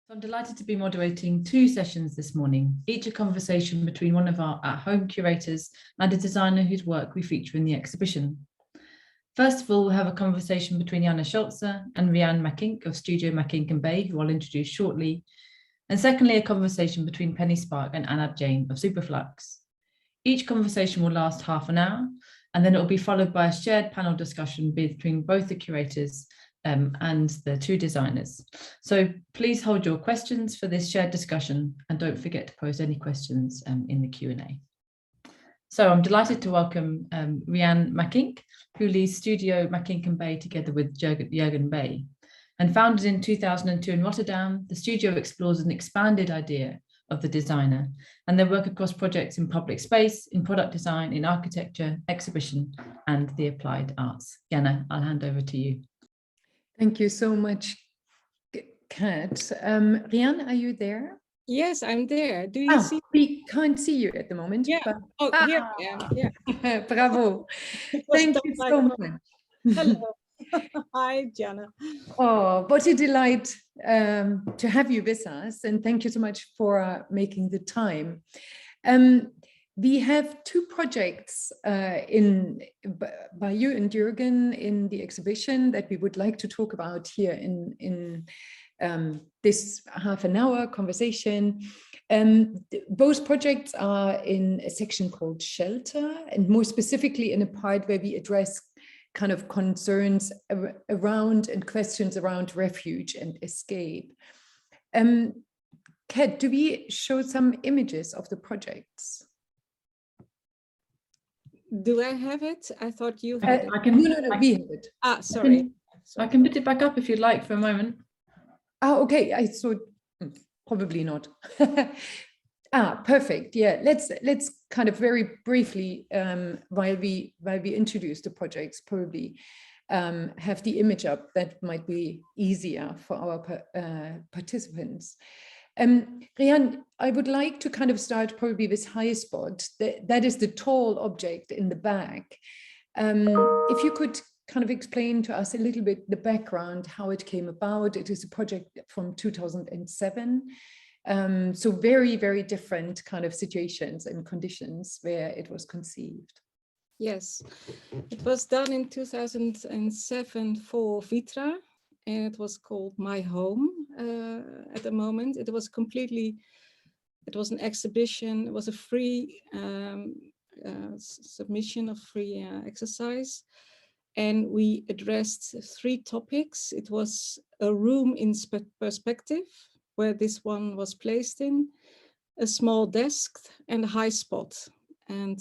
So I'm delighted to be moderating two sessions this morning, each a conversation between one of our at-home curators and a designer whose work we feature in the exhibition. First of all, we'll have a conversation between Jana Scholze and Rhianne Mckink of Studio Mckink & Bay, who I'll introduce shortly. And secondly, a conversation between Penny Sparke and Anab Jain of Superflux. Each conversation will last half an hour, and then it will be followed by a shared panel discussion between both the curators and the two designers. So please hold your questions for this shared discussion and don't forget to pose any questions in the Q&A. So I'm delighted to welcome Rhianne Mckink, who leads Studio Mckink & Bay together with Jurgen Bay. And founded in 2002 in Rotterdam, the studio explores an expanded idea of the designer and their work across projects in public space, in product design, in architecture, exhibition, and the applied arts. Jana, I'll hand over to you. Thank you so much, Kat. Rhianne, are you there? Yes, I'm there. Do you see? We can't see you at the moment. Yeah. But... Oh, here I am. Yeah. Bravo. Thank you so much. Hello. Hi, Jana. Oh, what a delight to have you with us. And thank you so much for making the time. We have two projects by you and Jürgen in the exhibition that we would like to talk about here in this half an hour conversation. Both projects are in a section called Shelter, and more specifically in a part where we address kind of concerns around and questions around refuge and escape. Kat, do we show some images of the projects? Do I have it? I thought you had it. No, we have it. Sorry. I can put it back up if you'd like for a moment. Okay, I thought probably not. Perfect. Yeah, let's kind of very briefly, while we introduce the projects, probably have the image up. That might be easier for our participants. Rhianne, I would like to kind of start probably with High Spot. That is the tall object in the back. If you could kind of explain to us a little bit the background, how it came about. It is a project from 2007. So very, very different kind of situations and conditions where it was conceived. Yes, it was done in 2007 for Vitra, and it was called My Home at the moment. It was an exhibition. It was a free submission of free exercise. And we addressed three topics. It was a room in perspective, where this one was placed in, a small desk, and a high spot. And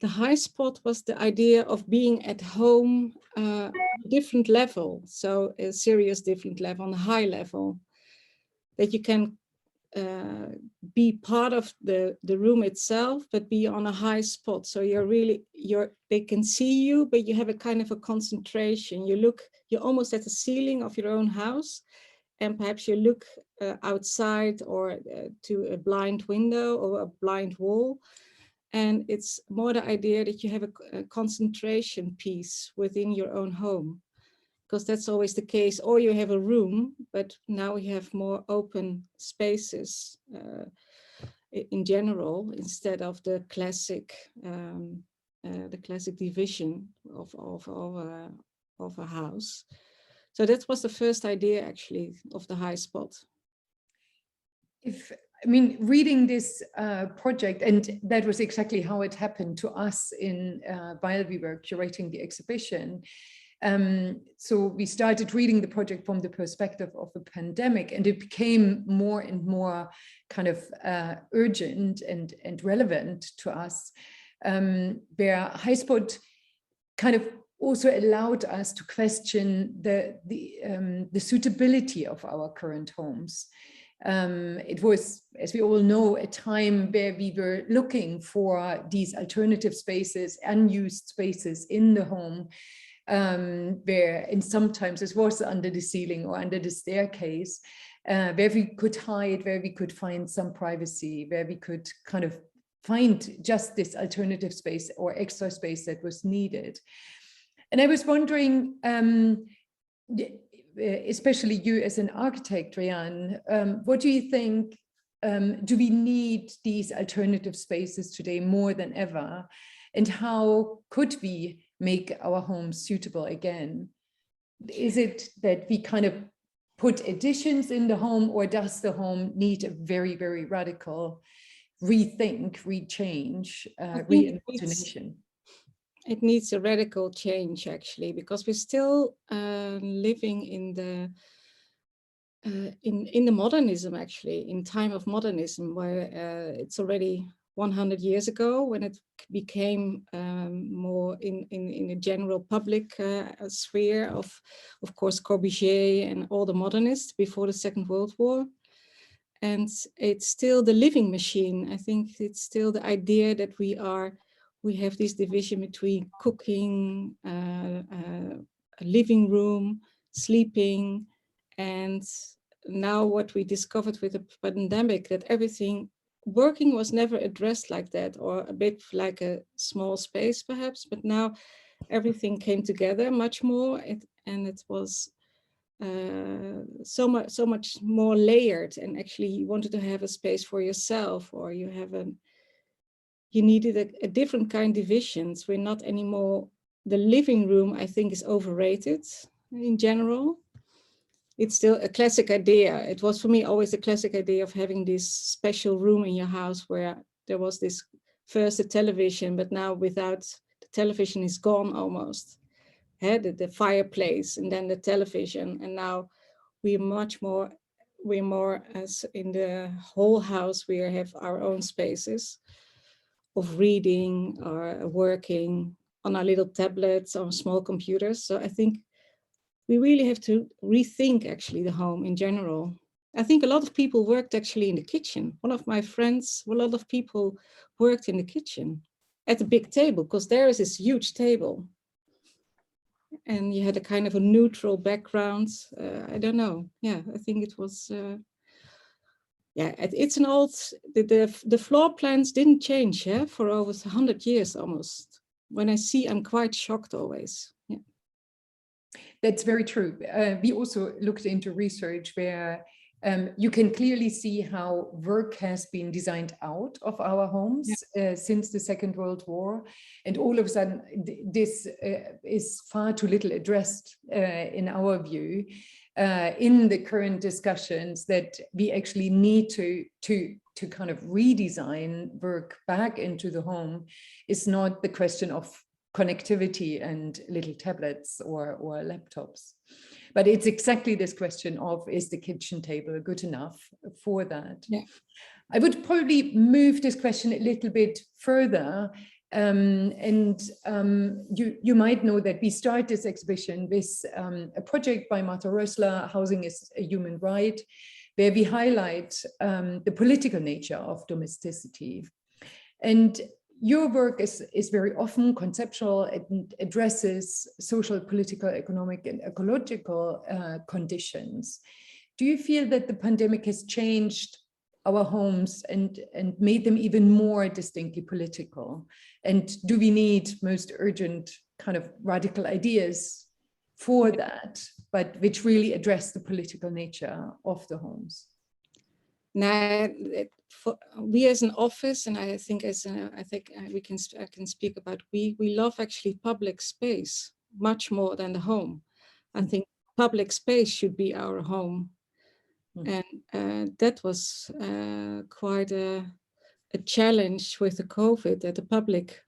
the high spot was the idea of being at home, different level. So a serious different level, on a high level, that you can be part of the room itself, but be on a high spot. So they can see you, but you have a kind of a concentration. You're almost at the ceiling of your own house, and perhaps you look outside or to a blind window or a blind wall. And it's more the idea that you have a concentration piece within your own home, because that's always the case. Or you have a room, but now we have more open spaces in general, instead of the classic division of a house. So that was the first idea, actually, of the high spot. Reading this project, and that was exactly how it happened to us while we were curating the exhibition. So we started reading the project from the perspective of the pandemic, and it became more and more kind of urgent and relevant to us, where High Spot kind of also allowed us to question the suitability of our current homes. It was, as we all know, a time where we were looking for these alternative spaces, unused spaces in the home, and sometimes it was under the ceiling or under the staircase, where we could hide, where we could find some privacy, where we could kind of find just this alternative space or extra space that was needed. And I was wondering, especially you as an architect, Rhianne, what do you think? Do we need these alternative spaces today more than ever? And how could we make our homes suitable again? Is it that we kind of put additions in the home, or does the home need a very, very radical rethink, rechange, reimagination? It needs a radical change, actually, because we're still living in the modernism, actually, in time of modernism, where it's already 100 years ago when it became more in a general public sphere of course, Corbusier and all the modernists before the Second World War. And it's still the living machine. I think it's still the idea that we have this division between cooking, a living room, sleeping, and now what we discovered with the pandemic, that working was never addressed like that, or a bit like a small space perhaps, but now everything came together much more, and it was so much more layered, and actually you wanted to have a space for yourself, or you needed a different kind of divisions. We're not anymore, the living room I think is overrated in general. It's still a classic idea. It was for me always a classic idea of having this special room in your house where there was this first a television, but now without the television is gone almost. The fireplace and then the television, and now we're more as in the whole house, we have our own spaces of reading or working on our little tablets or small computers. So I think we really have to rethink actually the home in general. I think a lot of people worked actually in the kitchen. One of my friends, a lot of people worked in the kitchen at a big table, because there is this huge table. And you had a kind of a neutral background. I don't know. Yeah, I think it was, it's an old, the floor plans didn't change for over 100 years almost. When I see, I'm quite shocked always. Yeah. That's very true. We also looked into research where you can clearly see how work has been designed out of our homes since the Second World War. And all of a sudden, this is far too little addressed in our view in the current discussions, that we actually need to kind of redesign work back into the home. It's not the question of connectivity and little tablets or laptops. But it's exactly this question of, is the kitchen table good enough for that? Yeah. I would probably move this question a little bit further. You might know that we start this exhibition with a project by Martha Rössler, Housing is a Human Right, where we highlight the political nature of domesticity. And your work is very often conceptual and addresses social, political, economic, and ecological conditions. Do you feel that the pandemic has changed our homes and made them even more distinctly political? And do we need most urgent kind of radical ideas for that, but which really address the political nature of the homes? Now, we as an office, and I think I can speak about, we love actually public space much more than the home. I think public space should be our home. And that was quite a challenge with the COVID, that the public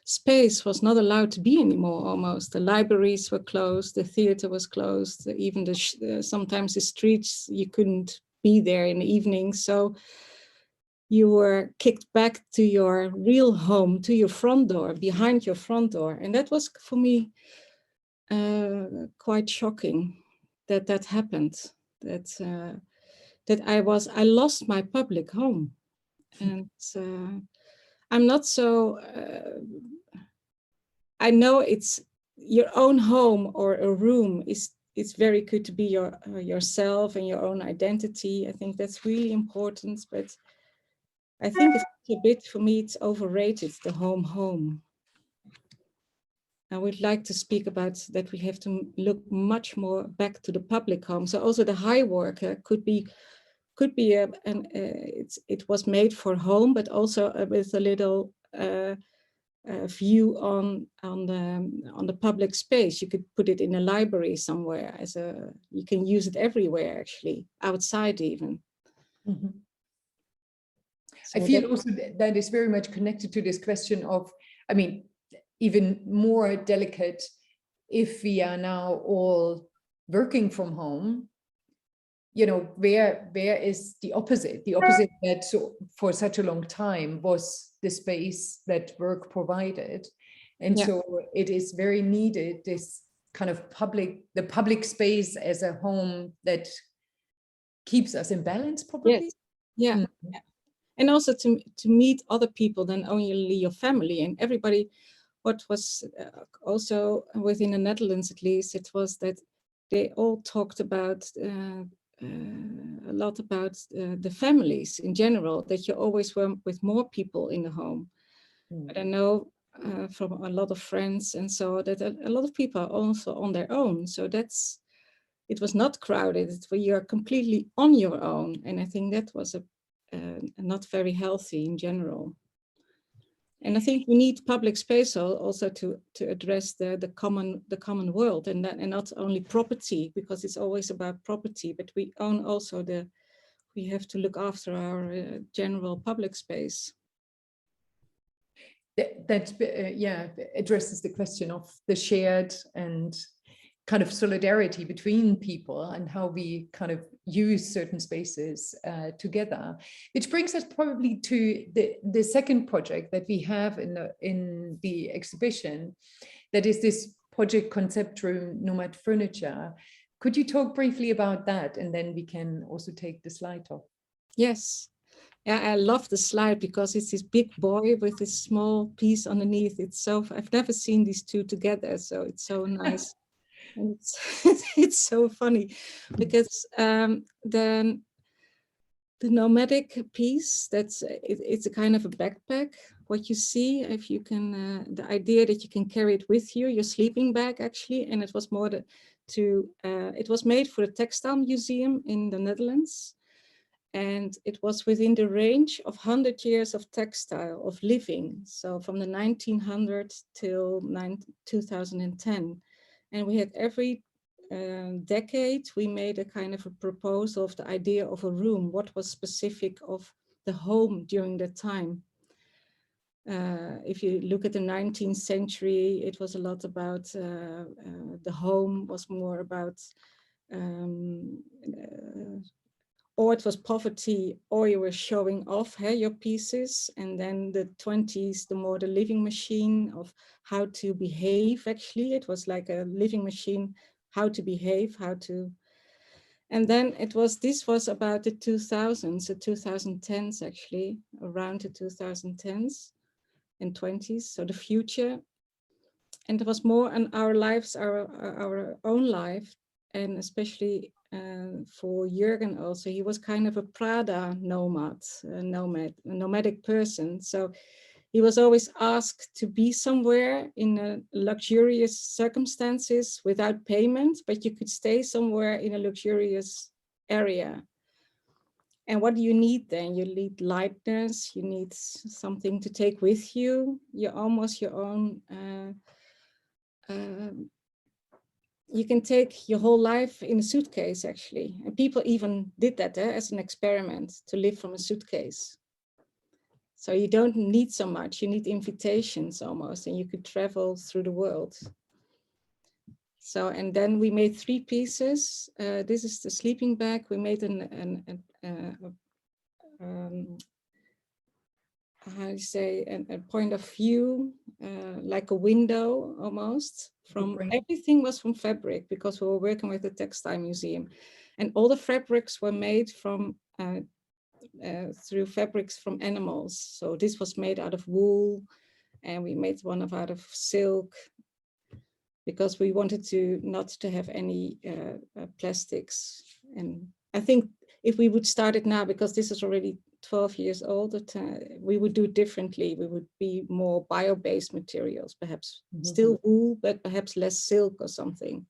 space was not allowed to be anymore almost. The libraries were closed, the theater was closed, even sometimes the streets, you couldn't be there in the evening. So you were kicked back to your real home, to your front door, behind your front door. And that was for me quite shocking that happened. That I lost my public home. And I'm not so, I know it's your own home or a room it's very good to be yourself and your own identity. I think that's really important, but I think it's a bit, for me, it's overrated, the home. I would like to speak about that we have to look much more back to the public home. So also the high worker could be it was made for home, but also with a little view on the public space. You could put it in a library somewhere you can use it everywhere, actually, outside even. Mm-hmm. So I feel also that is very much connected to this question of, I mean, even more delicate, if we are now all working from home, you know, where is the opposite? The opposite that for such a long time was the space that work provided. And so it is very needed, this kind of the public space as a home that keeps us in balance, probably. Yes. Yeah. Mm-hmm. And also to meet other people than only your family and everybody. What was also within the Netherlands, at least, it was that they all talked about a lot about the families in general, that you always were with more people in the home. Mm. But I know from a lot of friends and so that a lot of people are also on their own. So it was not crowded, you're completely on your own. And I think that was not very healthy in general. And I think we need public space also to address the common world, and not only property, because it's always about property, but we have to look after our general public space. That addresses the question of the shared and kind of solidarity between people and how we kind of use certain spaces together, which brings us probably to the second project that we have in the exhibition, that is this project concept room, Nomad Furniture. Could you talk briefly about that, and then we can also take the slide off? Yes. Yeah, I love the slide because it's this big boy with this small piece underneath. I've never seen these two together, so it's so nice. And it's so funny because the nomadic piece, it's a kind of a backpack. What you see, if you can, the idea that you can carry it with you, your sleeping bag actually, and it was more it was made for the Textile Museum in the Netherlands, and it was within the range of 100 years of textile, of living, so from the 1900s till 2010. And we had every decade, we made a kind of a proposal of the idea of a room, what was specific of the home during that time. If you look at the 19th century, it was a lot about the home was more about, or it was poverty, or you were showing off your pieces. And then the 20s, the living machine of how to behave, actually. It was like a living machine, how to behave, and then this was about the 2000s, the 2010s, actually, around the 2010s and 20s, so the future. And it was more on our lives, our own life, and especially for Jürgen also, he was kind of a Prada nomadic person. So he was always asked to be somewhere in luxurious circumstances without payment, but you could stay somewhere in a luxurious area. And what do you need then? You need lightness, you need something to take with you. You're almost your own, you can take your whole life in a suitcase, actually. And people even did that as an experiment, to live from a suitcase. So you don't need so much, you need invitations almost, and you could travel through the world. So, and then we made 3 pieces. This is the sleeping bag. We made how do you say, a point of view, like a window almost. Everything was from fabric, because we were working with the Textile Museum, and all the fabrics were made from through fabrics from animals. So this was made out of wool, and we made one out of silk, because we wanted not to have any plastics. And I think if we would start it now, because this is already 12 years old, we would do differently. We would be more bio-based materials, perhaps still wool, but perhaps less silk or something.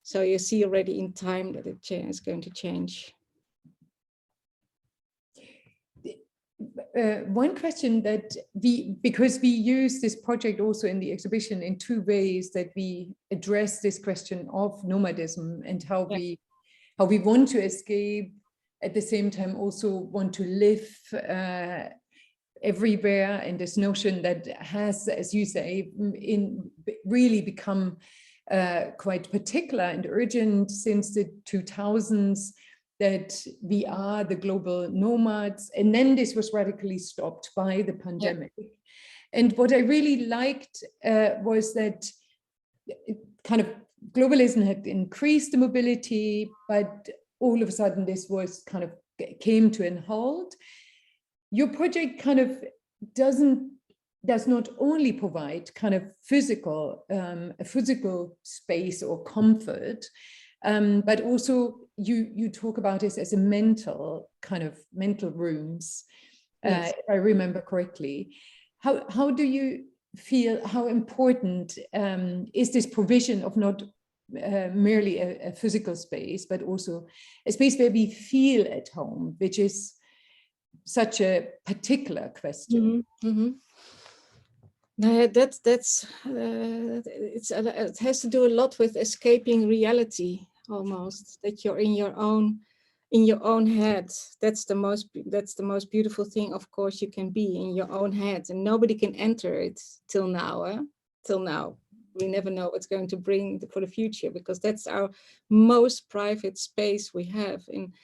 So you see already in time that it is going to change. One question that because we use this project also in the exhibition in two ways, that we address this question of nomadism and how we want to escape, at the same time also want to live everywhere, and this notion that has, as you say, really become quite particular and urgent since the 2000s, that we are the global nomads. And then this was radically stopped by the pandemic. Yeah. And what I really liked was that kind of globalism had increased the mobility, but all of a sudden this was kind of came to a halt. Your project kind of does not only provide kind of a physical space or comfort, but also you talk about this as a mental rooms, yes. If I remember correctly. How do you feel, how important is this provision of not merely a physical space, but also a space where we feel at home, which is such a particular question? Mm-hmm. Mm-hmm. No, it has to do a lot with escaping reality, almost, that you're in your own head. That's the most beautiful thing, of course, you can be in your own head, and nobody can enter it till now. We never know what's going to bring for the future, because that's our most private space we have. And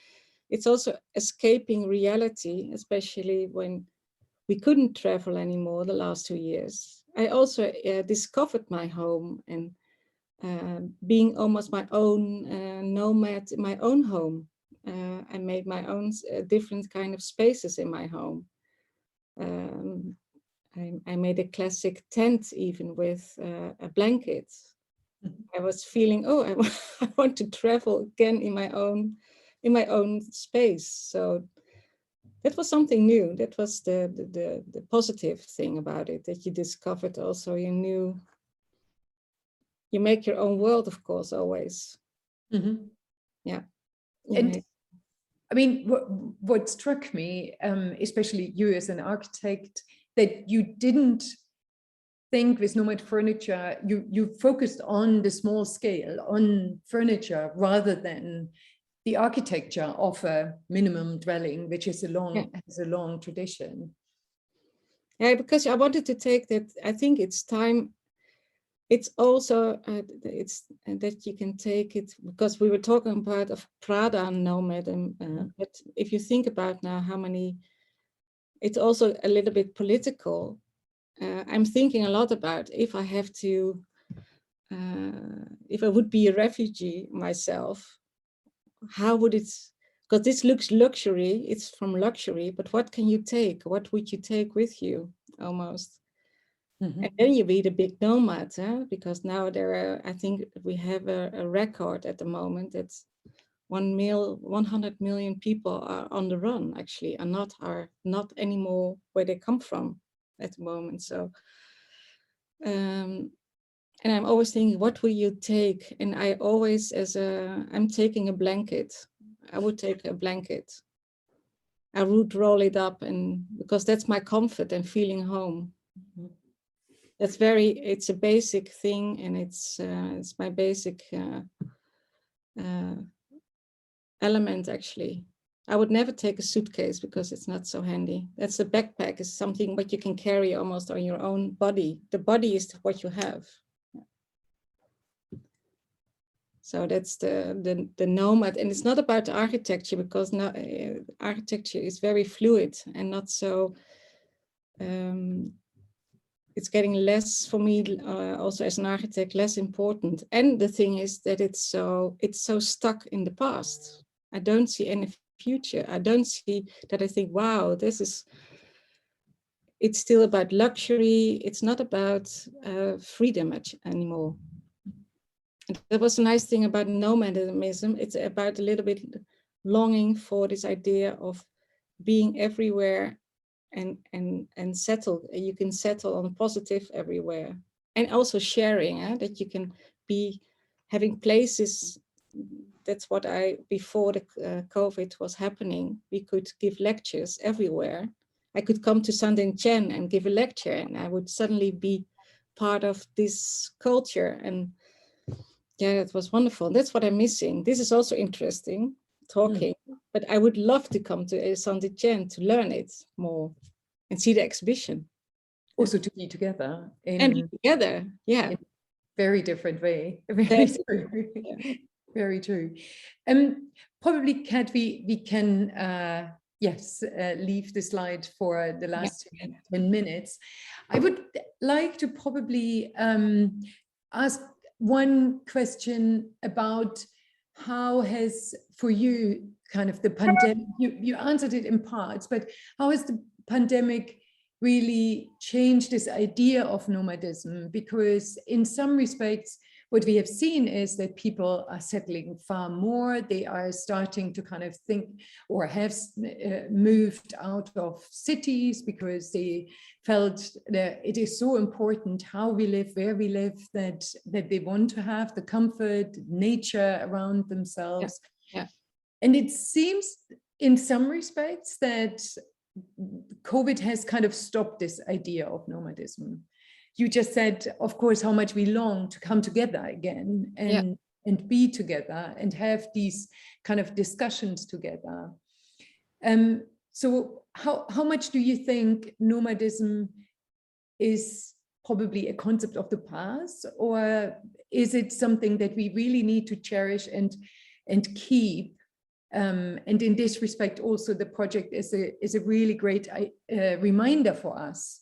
it's also escaping reality, especially when we couldn't travel anymore the last 2 years. I also discovered my home and being almost my own nomad in my own home. I made my own different kind of spaces in my home. I made a classic tent, even with a blanket. I was feeling, I want to travel again in my own space. So that was something new. That was the positive thing about it, that you discovered also you make your own world, of course, always. Mm-hmm. Yeah. And I mean, what struck me, especially you as an architect, that you didn't think with nomad furniture, you focused on the small scale, on furniture, rather than the architecture of a minimum dwelling, which is has a long tradition. Yeah, because I wanted to take that. I think it's time. It's also it's that you can take it, because we were talking about of Prada nomad, but if you think about now how many, it's also a little bit political. I'm thinking a lot about if I have to, if I would be a refugee myself, how would it, because this looks luxury, it's from luxury, but what can you take? What would you take with you, almost? Mm-hmm. And then you be the big nomad, because now I think we have a record at the moment that 100 million people are on the run, actually, and are not anymore where they come from at the moment. So, and I'm always thinking, what will you take? And I always, I'm taking a blanket. I would take a blanket. I would roll it up, and because that's my comfort and feeling home. Mm-hmm. It's a basic thing, and it's my basic element, actually. I would never take a suitcase because it's not so handy. That's a backpack, is something what you can carry almost on your own body. The body is what you have. So that's the nomad, and it's not about the architecture, because architecture is very fluid and not so. It's getting less for me, also as an architect, less important. And the thing is that it's so stuck in the past. I don't see any future. I don't see that I think, wow, it's still about luxury. It's not about freedom anymore. And that was a nice thing about nomadism. It's about a little bit longing for this idea of being everywhere and settle. You can settle on positive everywhere, and also sharing, that you can be having places. That's what before the COVID was happening, we could give lectures everywhere. I could come to Saint-Etienne and give a lecture, and I would suddenly be part of this culture. And yeah, it was wonderful. That's what I'm missing. This is also interesting, talking, but I would love to come to Saint-Etienne to learn it more and see the exhibition. Also to be together. And be together, yeah. In a very different way. Very true. Yeah. Very true. Probably, Kat, we can, leave the slide for the last 10 minutes. I would like to probably ask one question about how has, for you, kind of the pandemic, you answered it in parts, but how has the pandemic really changed this idea of nomadism? Because in some respects, what we have seen is that people are settling far more. They are starting to kind of think, or have moved out of cities because they felt that it is so important how we live, where we live, that they want to have the comfort, nature around themselves. Yeah. And it seems in some respects that COVID has kind of stopped this idea of nomadism. You just said, of course, how much we long to come together again and be together and have these kind of discussions together. So how much do you think nomadism is probably a concept of the past, or is it something that we really need to cherish and keep? And in this respect, also the project is a really great reminder for us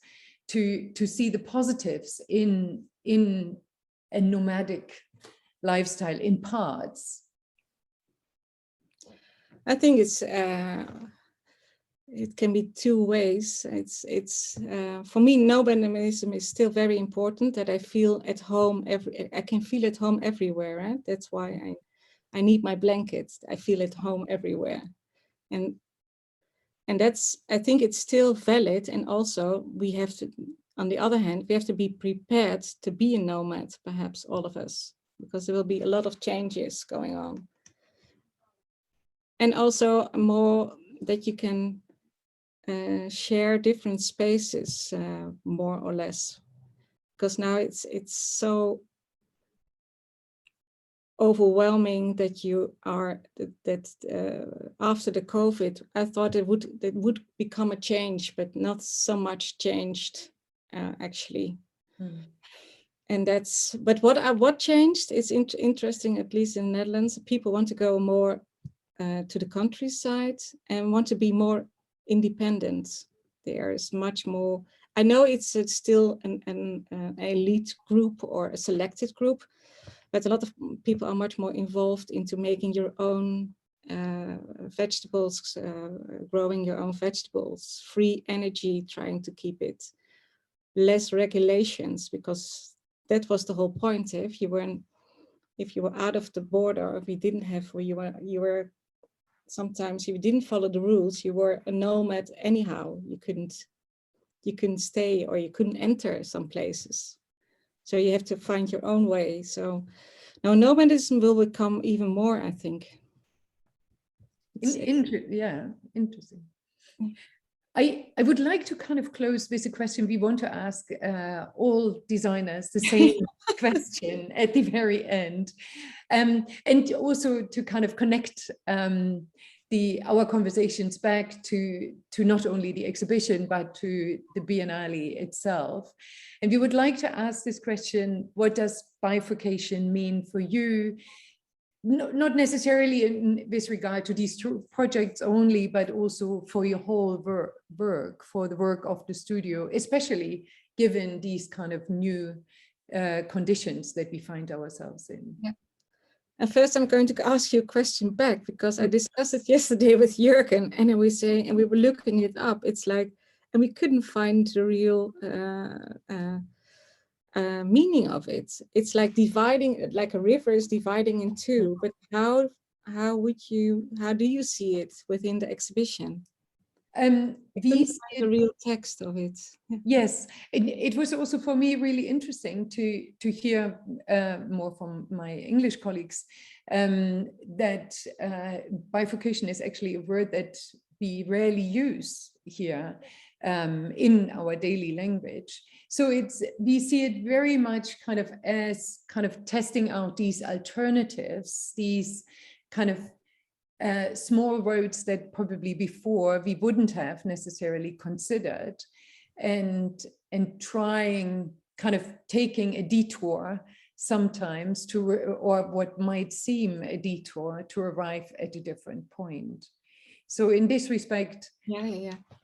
to see the positives in a nomadic lifestyle in parts. I think it's it can be two ways. It's for me, nomadism is still very important. That I feel at home. I can feel at home everywhere. Right? That's why I need my blankets. I feel at home everywhere, and that's, I think it's still valid. And also we have to, on the other hand, we have to be prepared to be a nomad, perhaps all of us, because there will be a lot of changes going on. And also more that you can share different spaces more or less, because now it's so overwhelming that you are after the COVID, I thought it would become a change, but not so much changed actually. And that's, but what changed is interesting, at least in the Netherlands. People want to go more to the countryside and want to be more independent. There is much more. I know it's still an elite group or a selected group, but a lot of people are much more involved into making your own vegetables, growing your own vegetables, free energy, trying to keep it, less regulations, because that was the whole point. If you were out of the border, if you didn't have, or you were sometimes, if you didn't follow the rules, you were a nomad anyhow. You couldn't stay, or you couldn't enter some places. So you have to find your own way. So now nomadism will become even more, I think. Interesting. I would like to kind of close with a question we want to ask all designers, the same question at the very end. And also to kind of connect our conversations back to not only the exhibition, but to the Biennale itself. And we would like to ask this question: what does bifurcation mean for you? Not necessarily in this regard to these two projects only, but also for your whole work, for the work of the studio, especially given these kind of new conditions that we find ourselves in. Yeah. And first, I'm going to ask you a question back, because I discussed it yesterday with Jürgen, and we were looking it up. It's like, and we couldn't find the real meaning of it. It's like dividing, like a river is dividing in two. But how do you see it within the exhibition? The real text of it. Yeah. Yes, it was also for me really interesting to hear more from my English colleagues that bifurcation is actually a word that we rarely use here in our daily language. So we see it very much kind of as kind of testing out these alternatives, these kind of small roads that probably before we wouldn't have necessarily considered, and trying, kind of taking a detour sometimes or what might seem a detour to arrive at a different point. So in this respect,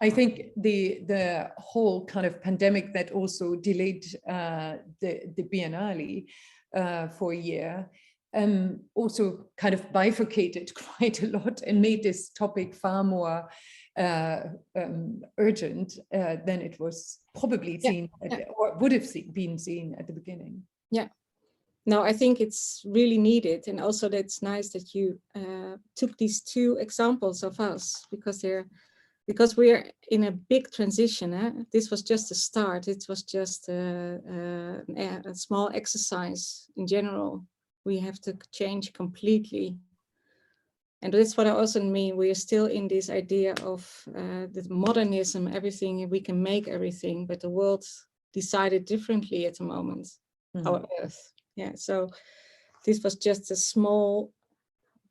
I think the whole kind of pandemic that also delayed the Biennale for a year also kind of bifurcated quite a lot and made this topic far more urgent than it was probably seen or would have been seen at the beginning. Yeah. No, I think it's really needed, and also that's nice that you took these two examples of us, because we're in a big transition. This was just a start. It was just a small exercise in general. We have to change completely. And that's what I also mean. We are still in this idea of the modernism, everything, we can make everything, but the world decided differently at the moment, our Earth. Yeah, so this was just a small,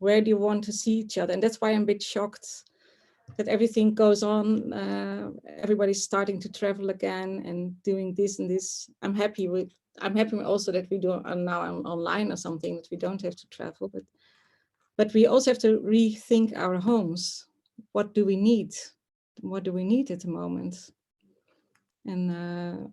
where do you want to see each other? And that's why I'm a bit shocked that everything goes on. Everybody's starting to travel again and doing this and this. I'm happy also that we do now online or something, that we don't have to travel, but we also have to rethink our homes. What do we need? What do we need at the moment? And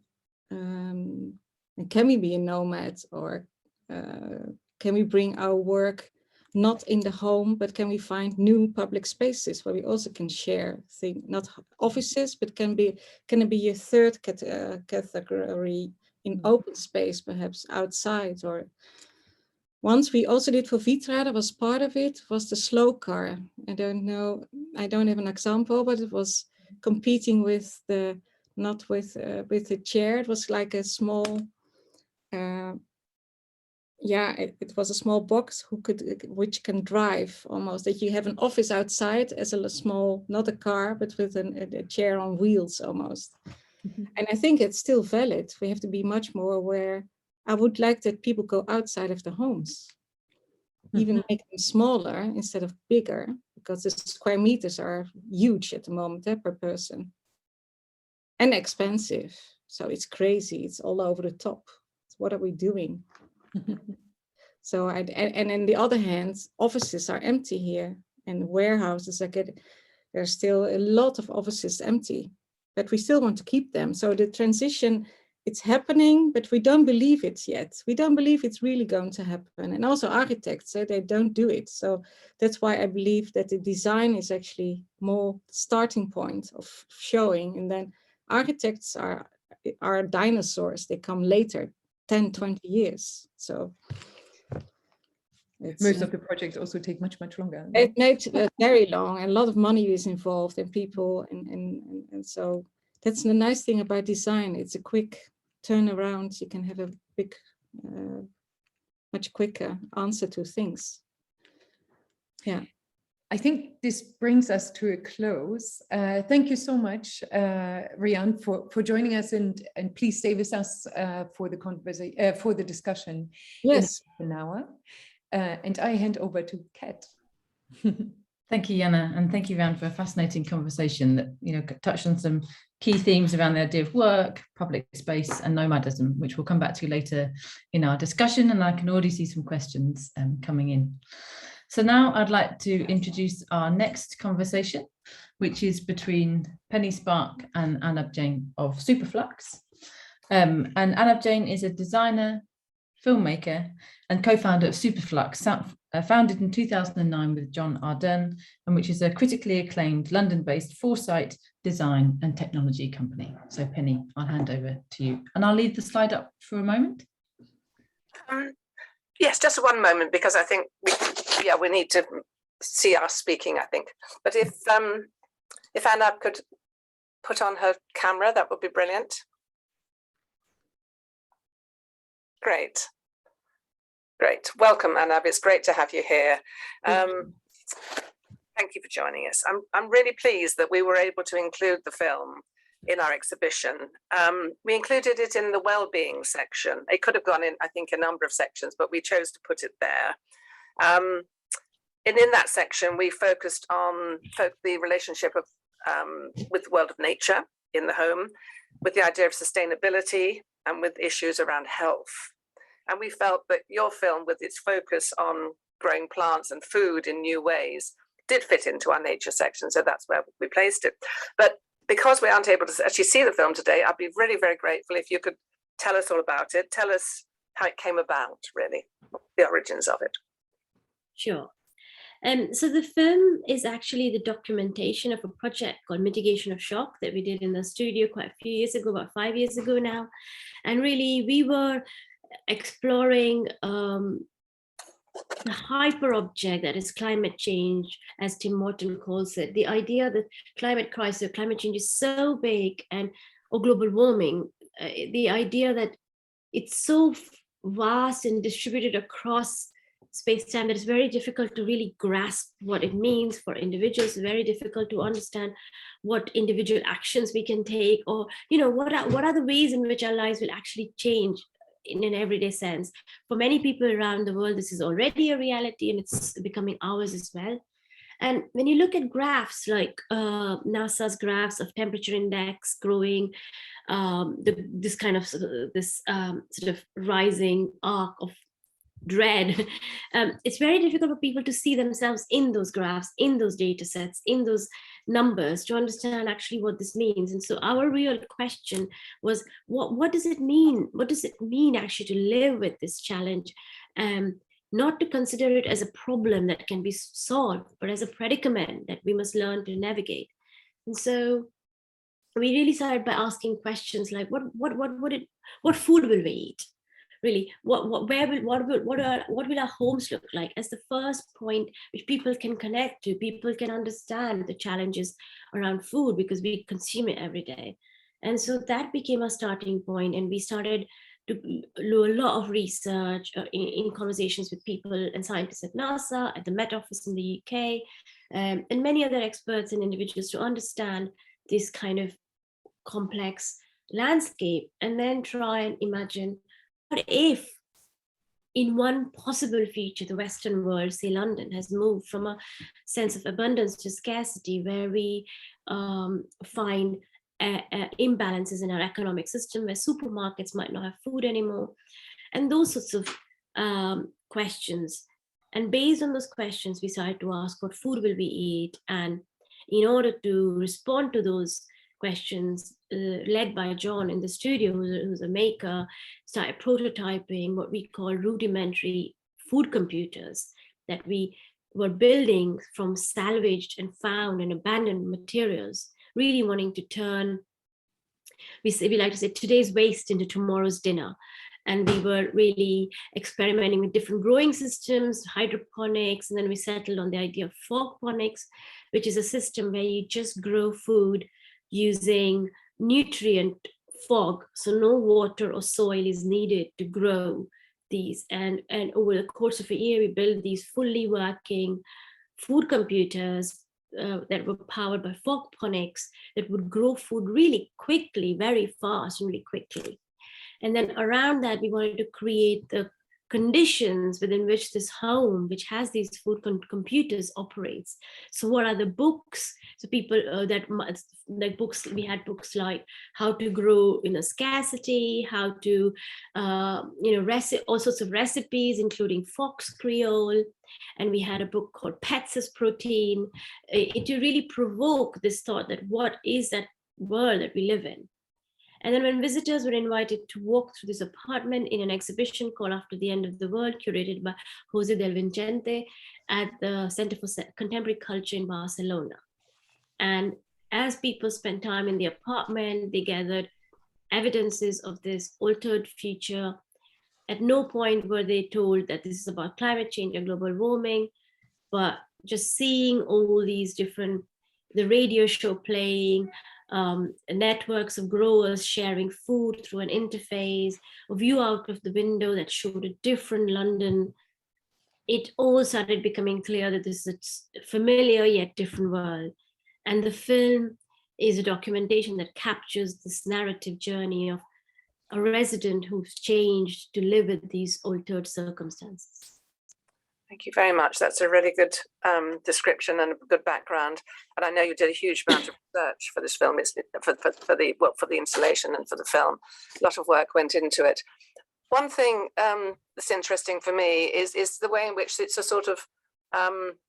can we be a nomad, or can we bring our work not in the home, but can we find new public spaces where we also can share things, not offices, but can it be a third category in open space, perhaps outside? Or once we also did for Vitra, that was part of it, was the slow car. I don't know, I don't have an example, but it was competing with not with the chair. It was like a small, it was a small box which can drive almost, that you have an office outside as a small, not a car, but with a chair on wheels almost. And I think it's still valid. We have to be much more aware. I would like that people go outside of the homes, even make them smaller instead of bigger, because the square meters are huge at the moment per person and expensive. So it's crazy. It's all over the top. What are we doing? So and on the other hand, offices are empty here, and warehouses there's still a lot of offices empty, but we still want to keep them. So the transition, it's happening, but we don't believe it yet. We don't believe it's really going to happen. And also architects say they don't do it. So that's why I believe that the design is actually more starting point of showing. And then architects are dinosaurs. They come later, 10, 20 years. So most of the projects also take much longer. It made very long, and a lot of money is involved, and people, and so that's the nice thing about design. It's a quick turnaround. You can have a big, much quicker answer to things. Yeah. I think this brings us to a close. Thank you so much, Rhianne, for joining us, and please stay with us for the conversation, for the discussion. Yes. In an hour. And I hand over to Kat. Thank you, Jana, and thank you, Rhianne, for a fascinating conversation that touched on some key themes around the idea of work, public space, and nomadism, which we'll come back to later in our discussion. And I can already see some questions coming in. So now I'd like to introduce our next conversation, which is between Penny Sparke and Anab Jain of Superflux. And Anab Jain is a designer, filmmaker, and co-founder of Superflux, founded in 2009 with John Ardern, and which is a critically acclaimed London-based foresight, design, and technology company. So Penny, I'll hand over to you, and I'll leave the slide up for a moment. Yes, just one moment, because I think we need to see us speaking, I think. But if If Anab could put on her camera, that would be brilliant. Great. Great. Welcome, Anab. It's great to have you here. Thank you for joining us. I'm really pleased that we were able to include the film in our exhibition. We included it in the well-being section. It could have gone in, I think, a number of sections, but we chose to put it there. And in that section, we focused on the relationship of with the world of nature in the home, with the idea of sustainability, and with issues around health. And we felt that your film, with its focus on growing plants and food in new ways, did fit into our nature section, so that's where we placed it. But because we aren't able to actually see the film today, I'd be really very grateful if you could tell us all about it. Tell us how it came about, really, the origins of it. Sure. So the film is actually the documentation of a project called Mitigation of Shock that we did in the studio quite a few years ago, about 5 years ago now. And really, we were exploring the hyper object that is climate change, as Tim Morton calls it. The idea that climate crisis, climate change is so big, and or global warming, the idea that it's so vast and distributed across space-time that it's very difficult to really grasp what it means for individuals. It's very difficult to understand what individual actions we can take, or what are the ways in which our lives will actually change in an everyday sense. For many people around the world, this is already a reality, and it's becoming ours as well. And when you look at graphs like NASA's graphs of temperature index growing, this kind of sort of rising arc of dread, it's very difficult for people to see themselves in those graphs, in those data sets, in those numbers, to understand actually what this means. And so our real question was, what does it mean? What does it mean actually to live with this challenge? Not to consider it as a problem that can be solved, but as a predicament that we must learn to navigate. And so we really started by asking questions like, what food will we eat? Really, what will our homes look like, as the first point which people can connect to, people can understand the challenges around food, because we consume it every day. And so that became a starting point, and we started to do a lot of research in conversations with people and scientists at NASA, at the Met Office in the UK, and many other experts and individuals, to understand this kind of complex landscape, and then try and imagine, what if in one possible future, the Western world, say London, has moved from a sense of abundance to scarcity, where we find imbalances in our economic system, where supermarkets might not have food anymore, and those sorts of questions. And based on those questions, we started to ask, what food will we eat? And in order to respond to those questions, led by John in the studio, who's a maker, started prototyping what we call rudimentary food computers that we were building from salvaged and found and abandoned materials, really wanting to turn, we like to say, today's waste into tomorrow's dinner. And we were really experimenting with different growing systems, hydroponics, and then we settled on the idea of fogponics, which is a system where you just grow food using nutrient fog, so no water or soil is needed to grow these. And over the course of a year, we built these fully working food computers that were powered by fogponics that would grow food really quickly, very fast, really quickly. And then around that, we wanted to create the conditions within which this home, which has these food computers, operates. So what are the books? So people books, we had books like how to grow in a scarcity, how to, all sorts of recipes, including Fox Creole. And we had a book called Pets as Protein, to really provoke this thought that what is that world that we live in? And then when visitors were invited to walk through this apartment in an exhibition called After the End of the World, curated by Jose Del Vincente at the Center for Contemporary Culture in Barcelona. And as people spent time in the apartment, they gathered evidences of this altered future. At no point were they told that this is about climate change or global warming, but just seeing all these different the radio show playing, networks of growers sharing food through an interface, a view out of the window that showed a different London. It all started becoming clear that this is a familiar yet different world. And the film is a documentation that captures this narrative journey of a resident who's changed to live with these altered circumstances. Thank you very much. That's a really good description and a good background. And I know you did a huge amount of research for this film. It's for the installation and for the film. A lot of work went into it. One thing that's interesting for me is the way in which it's a sort of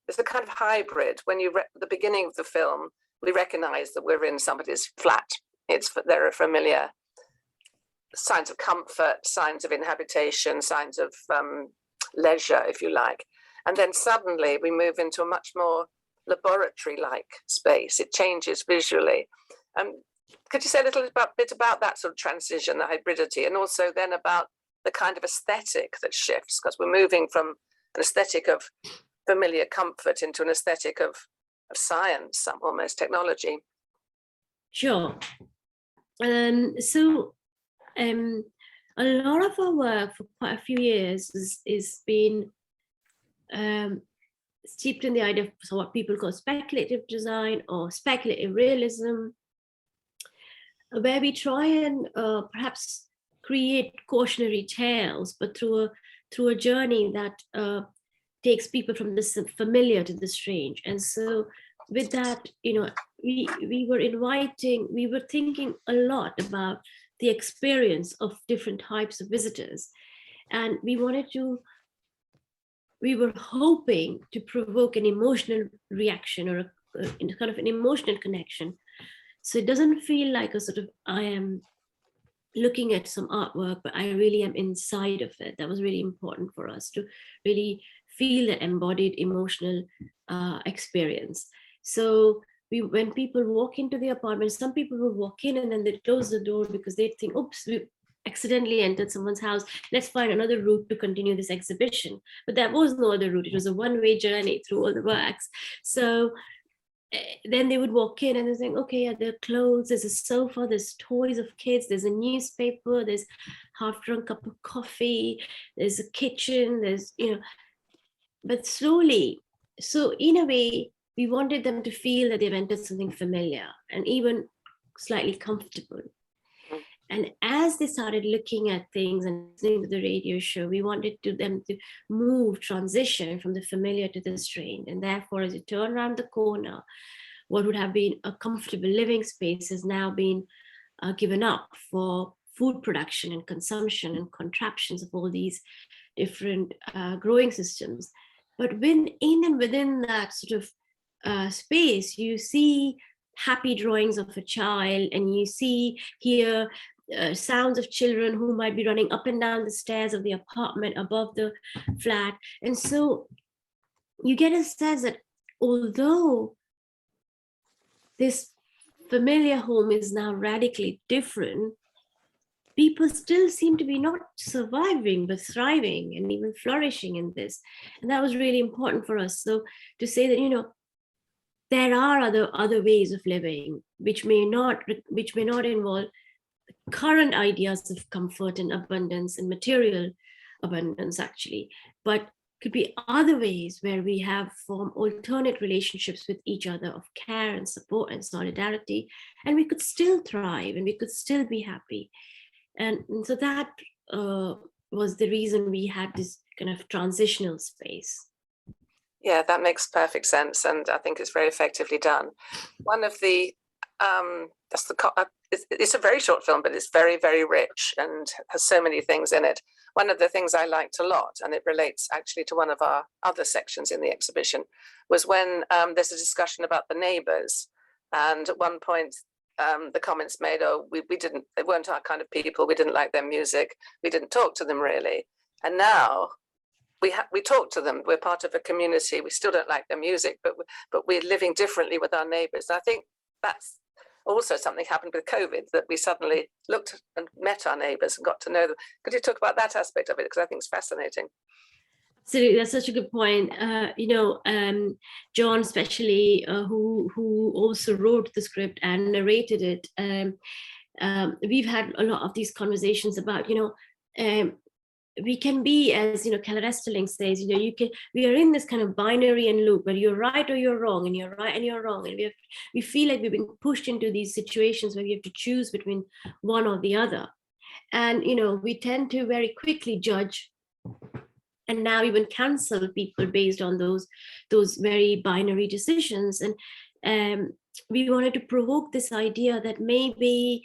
it's a kind of hybrid. When you the beginning of the film, we recognise that we're in somebody's flat. There are familiar signs of comfort, signs of inhabitation, signs of leisure, if you like. And then suddenly we move into a much more laboratory-like space. It changes visually. Could you say a little bit about that sort of transition, the hybridity, and also then about the kind of aesthetic that shifts? Because we're moving from an aesthetic of familiar comfort into an aesthetic of science, almost technology. Sure. So a lot of our work for quite a few years is been steeped in the idea of what people call speculative design or speculative realism, where we try and perhaps create cautionary tales, but through a journey that takes people from the familiar to the strange. And so with that, we were thinking a lot about the experience of different types of visitors. And we were hoping to provoke an emotional reaction or kind of an emotional connection. So it doesn't feel like a sort of, I am looking at some artwork, but I really am inside of it. That was really important for us to really feel that embodied emotional experience. So when people walk into the apartment, some people will walk in and then they close the door because they think, oops, we accidentally entered someone's house. Let's find another route to continue this exhibition. But there was no other route. It was a one-way journey through all the works. So then they would walk in and they're saying, okay, yeah, there are clothes, there's a sofa, there's toys of kids, there's a newspaper, there's half-drunk cup of coffee, there's a kitchen, there's, but slowly. So in a way, we wanted them to feel that they've entered something familiar and even slightly comfortable. And as they started looking at things and listening to the radio show, we wanted them to transition from the familiar to the strange. And therefore, as you turn around the corner, what would have been a comfortable living space has now been given up for food production and consumption and contraptions of all these different growing systems. But within that sort of space, you see happy drawings of a child, and you hear sounds of children who might be running up and down the stairs of the apartment above the flat. And so you get a sense that although this familiar home is now radically different, people still seem to be not surviving, but thriving and even flourishing in this. And that was really important for us. So to say that, there are other ways of living, which may not involve current ideas of comfort and abundance and material abundance, actually, but could be other ways where we have formed alternate relationships with each other of care and support and solidarity, and we could still thrive and we could still be happy. And so that was the reason we had this kind of transitional space. Yeah, that makes perfect sense, and I think it's very effectively done. One of the it's a very short film, but it's very, very rich and has so many things in it. One of the things I liked a lot, and it relates actually to one of our other sections in the exhibition, was when there's a discussion about the neighbours, and at one point the comments made, they weren't our kind of people, we didn't like their music, we didn't talk to them really, and now we talk to them. We're part of a community. We still don't like their music, but we're living differently with our neighbours. And I think that's also something happened with COVID, that we suddenly looked and met our neighbours and got to know them. Could you talk about that aspect of it? Because I think it's fascinating. Absolutely, that's such a good point. John, especially, who also wrote the script and narrated it. We've had a lot of these conversations about, we can be, as Keller Esterling says, we are in this kind of binary and loop where you're right or you're wrong, and you're right and you're wrong, and we feel like we've been pushed into these situations where we have to choose between one or the other, and we tend to very quickly judge and now even cancel people based on those very binary decisions. And we wanted to provoke this idea that maybe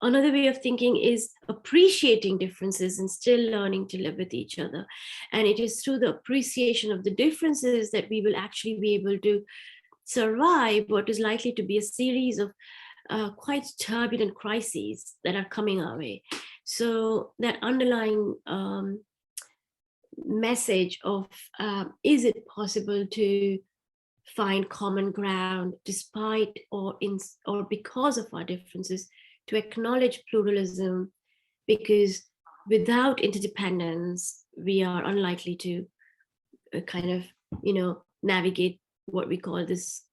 another way of thinking is appreciating differences and still learning to live with each other. And it is through the appreciation of the differences that we will actually be able to survive what is likely to be a series of quite turbulent crises that are coming our way. So that underlying message of is it possible to find common ground despite or because of our differences, to acknowledge pluralism, because without interdependence, we are unlikely to navigate what we call this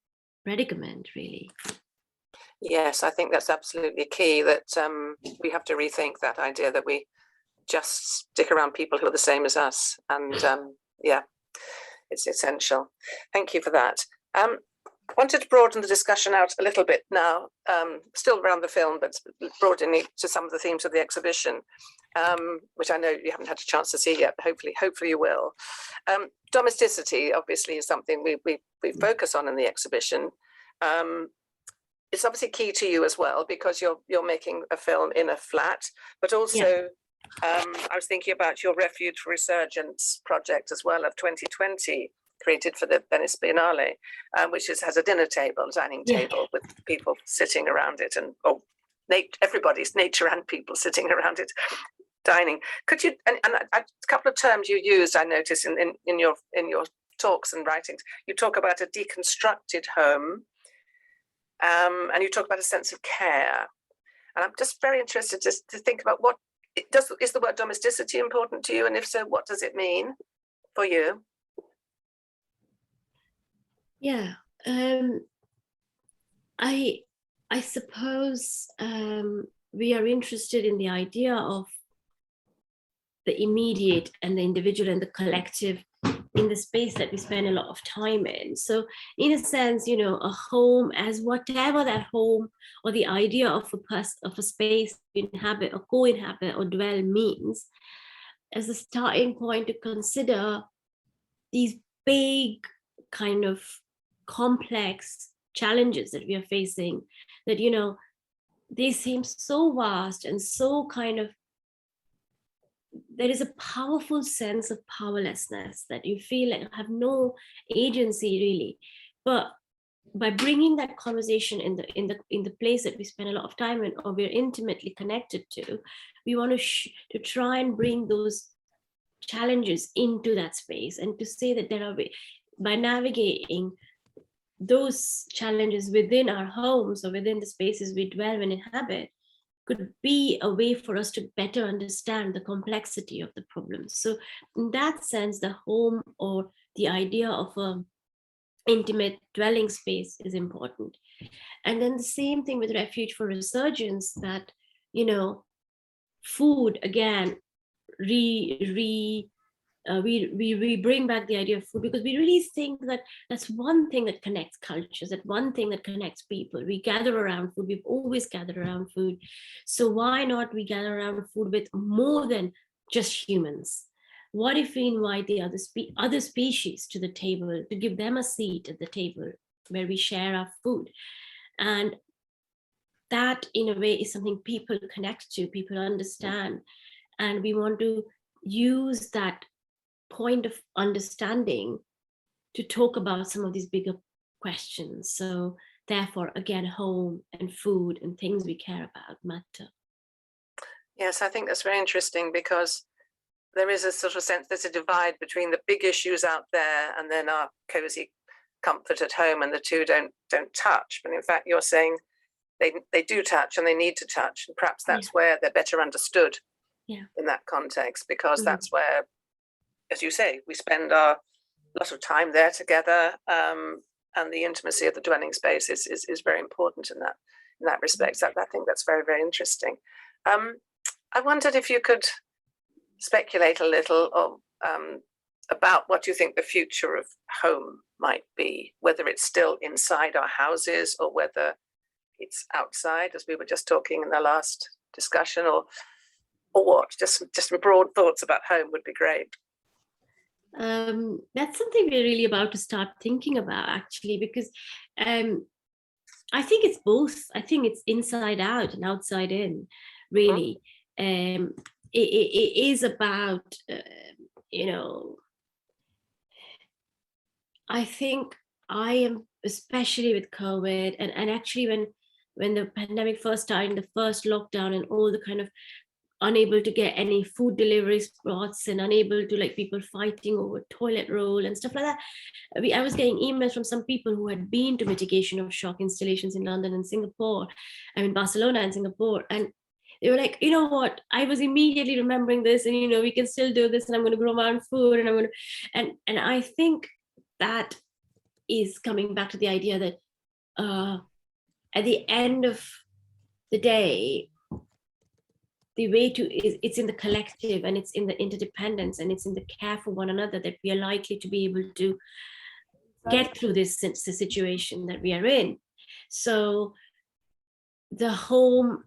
predicament, really. Yes, I think that's absolutely key, that we have to rethink that idea that we just stick around people who are the same as us. And yeah, it's essential. Thank you for that. Wanted to broaden the discussion out a little bit now, still around the film, but broaden it to some of the themes of the exhibition, which I know you haven't had a chance to see yet, but hopefully you will. Domesticity, obviously, is something we focus on in the exhibition. It's obviously key to you as well, because you're making a film in a flat, but also I was thinking about your Refuge for Resurgence project as well of 2020, created for the Venice Biennale, which has a dining table with people sitting around it, and everybody's nature and people sitting around it dining. Could you, and a couple of terms you used, I noticed in your talks and writings, you talk about a deconstructed home, and you talk about a sense of care. And I'm just very interested to think about is the word domesticity important to you? And if so, what does it mean for you? Yeah, I suppose we are interested in the idea of the immediate and the individual and the collective in the space that we spend a lot of time in. So in a sense, a home as whatever that home or the idea of a space to inhabit or co-inhabit or dwell means, as a starting point to consider these big kind of complex challenges that we are facing, that, they seem so vast and so kind of, there is a powerful sense of powerlessness that you feel like have no agency really. But by bringing that conversation in the place that we spend a lot of time in, or we're intimately connected to, we want to try and bring those challenges into that space, and to say that there are ways, by navigating those challenges within our homes or within the spaces we dwell and inhabit, could be a way for us to better understand the complexity of the problems. So in that sense, the home or the idea of an intimate dwelling space is important. And then the same thing with Refuge for Resurgence, that, food, again, we bring back the idea of food, because we really think that that's one thing that connects cultures, that one thing that connects people. We gather around food. We've always gathered around food. So why not we gather around food with more than just humans? What if we invite the other species to the table, to give them a seat at the table where we share our food? And that, in a way, is something people connect to, people understand. And we want to use that point of understanding to talk about some of these bigger questions. So therefore, again, home and food and things we care about matter. Yes, I think that's very interesting, because there is a sort of sense there's a divide between the big issues out there and then our cozy comfort at home, and the two don't touch. But in fact, you're saying they do touch, and they need to touch, and perhaps that's where they're better understood in that context, because that's where, as you say, we spend a lot of time there together, and the intimacy of the dwelling space is very important in that respect. So I think that's very, very interesting. I wondered if you could speculate a little about what you think the future of home might be, whether it's still inside our houses or whether it's outside, as we were just talking in the last discussion, or what? Just some broad thoughts about home would be great. That's something we're really about to start thinking about, actually, because I think it's both. I think it's inside out and outside in, really. It is about, I think I am, especially with COVID, and actually when the pandemic first started, the first lockdown, and all the kind of unable to get any food delivery spots and unable to, like, people fighting over toilet roll and stuff like that. I was getting emails from some people who had been to mitigation of shock installations in London and Singapore, Barcelona and Singapore, and they were like, you know what, I was immediately remembering this, and we can still do this, and I'm going to grow my own food, and I'm going to, and I think that is coming back to the idea that at the end of the day, the way to it's in the collective, and it's in the interdependence, and it's in the care for one another that we are likely to be able to get through this situation that we are in. So the home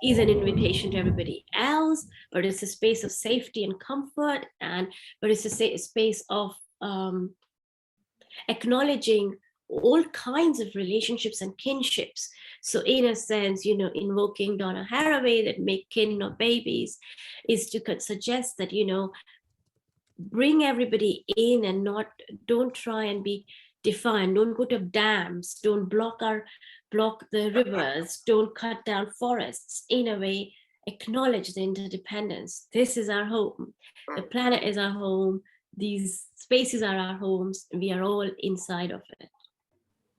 is an invitation to everybody else, but it's a space of safety and comfort, but it's a space of acknowledging all kinds of relationships and kinships. So in a sense, invoking Donna Haraway, that make kin not babies, is to suggest that, bring everybody in, and don't try and be defined. Don't put up dams, don't block the rivers, don't cut down forests. In a way, acknowledge the interdependence. This is our home. The planet is our home. These spaces are our homes. We are all inside of it.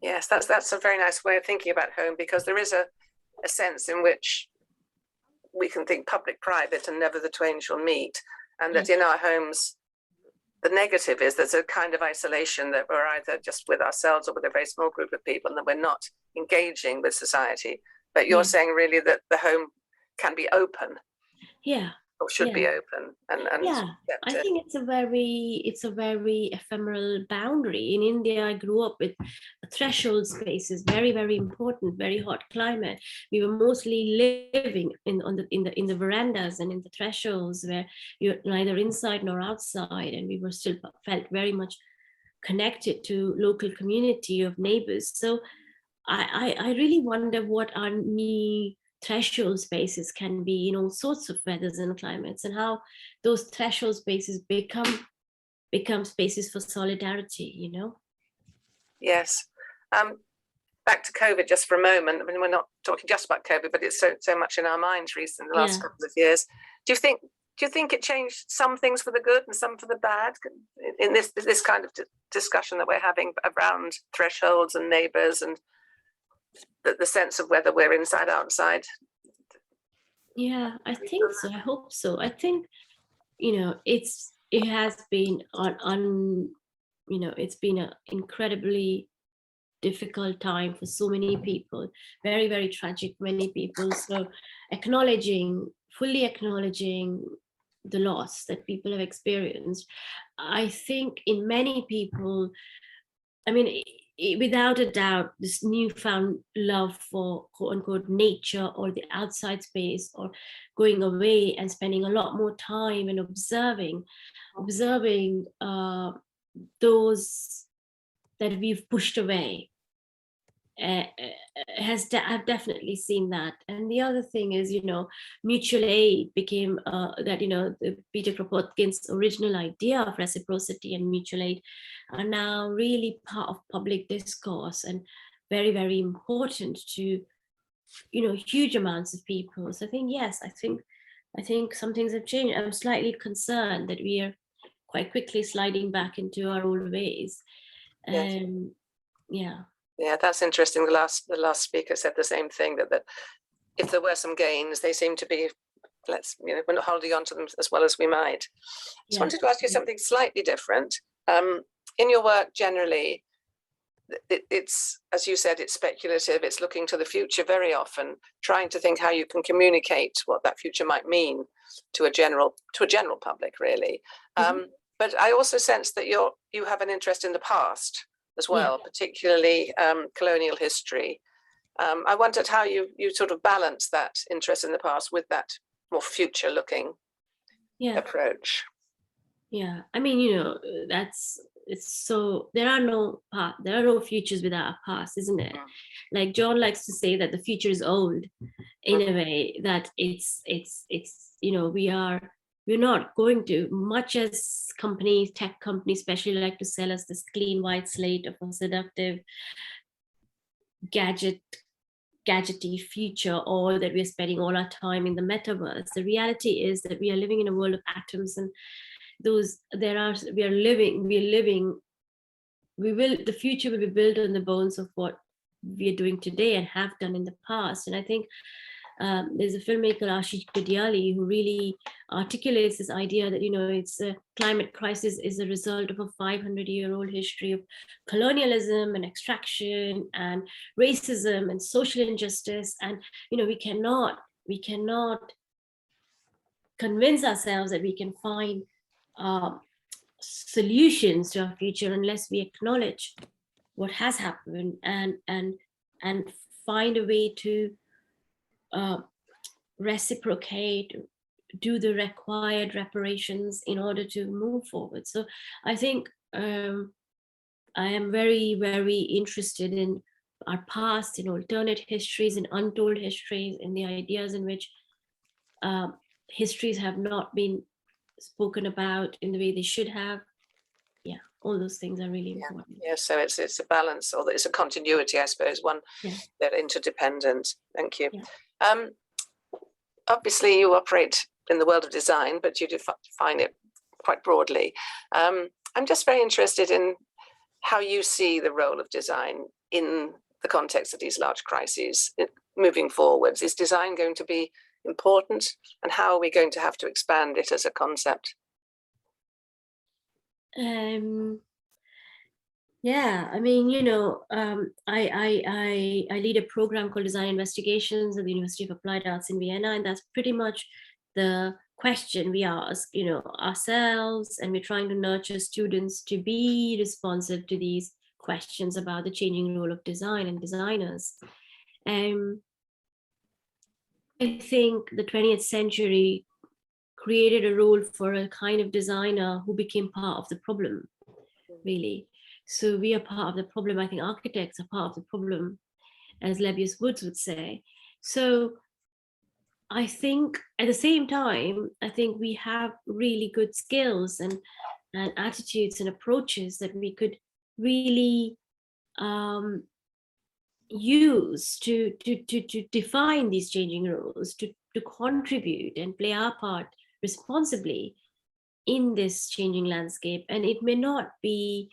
Yes, that's a very nice way of thinking about home, because there is a sense in which we can think public-private and never the twain shall meet, and that in our homes, the negative is there's a kind of isolation, that we're either just with ourselves or with a very small group of people, and that we're not engaging with society. But you're saying really that the home can be open. Yeah. Or should be open, and I think it's a very ephemeral boundary. In India, I grew up with threshold spaces, very, very important, very hot climate. We were mostly living in the verandas and in the thresholds, where you're neither inside nor outside, and we were still felt very much connected to local community of neighbors. So I really wonder what our new threshold spaces can be in all sorts of weathers and climates, and how those threshold spaces become spaces for solidarity, Yes. Back to COVID just for a moment. I mean, we're not talking just about COVID, but it's so much in our minds recently, the last couple of years. Do you think it changed some things for the good and some for the bad in this kind of discussion that we're having around thresholds and neighbours, and the sense of whether we're inside, outside? Yeah, I think so. I hope so. I think, it has been it's been an incredibly difficult time for so many people, very, very tragic for many people. So fully acknowledging the loss that people have experienced, I think in many people, without a doubt, this newfound love for quote unquote nature or the outside space, or going away and spending a lot more time and observing those that we've pushed away, I've definitely seen that. And the other thing is, mutual aid became the Peter Kropotkin's original idea of reciprocity and mutual aid are now really part of public discourse, and very, very important to huge amounts of people. So I think, yes, I think some things have changed. I'm slightly concerned that we are quite quickly sliding back into our old ways. Yeah, that's interesting. The last speaker said the same thing, that if there were some gains, they seem to be we're not holding on to them as well as we might. Just wanted to ask you something slightly different. In your work generally, it's, as you said, it's speculative, it's looking to the future very often, trying to think how you can communicate what that future might mean to a general public, really. But I also sense that you have an interest in the past as well, particularly colonial history. I wondered how you sort of balance that interest in the past with that more future-looking approach. Yeah, I mean, it's so there are no futures without a past, isn't it? Like John likes to say that the future is old, in a way that it's we're not going to, much as tech companies especially like to sell us this clean white slate of a seductive gadgety future, or that we're spending all our time in the metaverse. The reality is that we are living in a world of atoms, and the future will be built on the bones of what we are doing today and have done in the past. And I think there's a filmmaker, Ashish Vidyali, who really articulates this idea that it's a climate crisis is a result of a 500-year-old history of colonialism and extraction and racism and social injustice. And we cannot convince ourselves that we can find solutions to our future unless we acknowledge what has happened and find a way to reciprocate, do the required reparations in order to move forward. So I think I am very, very interested in our past, in alternate histories, in untold histories, in the ideas in which histories have not been spoken about in the way they should have. Yeah, all those things are really important. Yeah, so it's a balance, or it's a continuity, I suppose, one that interdependent. Thank you. Yeah. Obviously, you operate in the world of design, but you define it quite broadly. I'm just very interested in how you see the role of design in the context of these large crises moving forwards. Is design going to be important, and how are we going to have to expand it as a concept? Yeah, I mean, I lead a program called Design Investigations at the University of Applied Arts in Vienna, and that's pretty much the question we ask, ourselves, and we're trying to nurture students to be responsive to these questions about the changing role of design and designers. I think the 20th century created a role for a kind of designer who became part of the problem, really. So we are part of the problem. I think architects are part of the problem, as Lebbeus Woods would say. So I think at the same time, I think we have really good skills and attitudes and approaches that we could really use to define these changing roles, to contribute and play our part responsibly in this changing landscape. And it may not be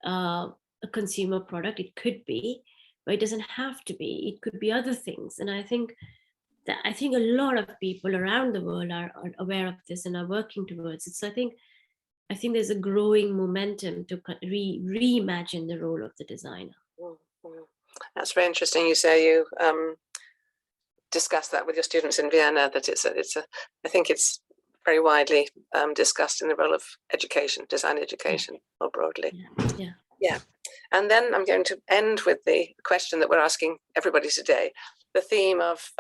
a consumer product, it could be, but it doesn't have to be. It could be other things. And I think a lot of people around the world are aware of this and are working towards it. So I think there's a growing momentum to reimagine the role of the designer. That's very interesting. You say you discussed that with your students in Vienna, that I think it's very widely discussed in the role of education, design education more broadly. Yeah. And then I'm going to end with the question that we're asking everybody today. The theme of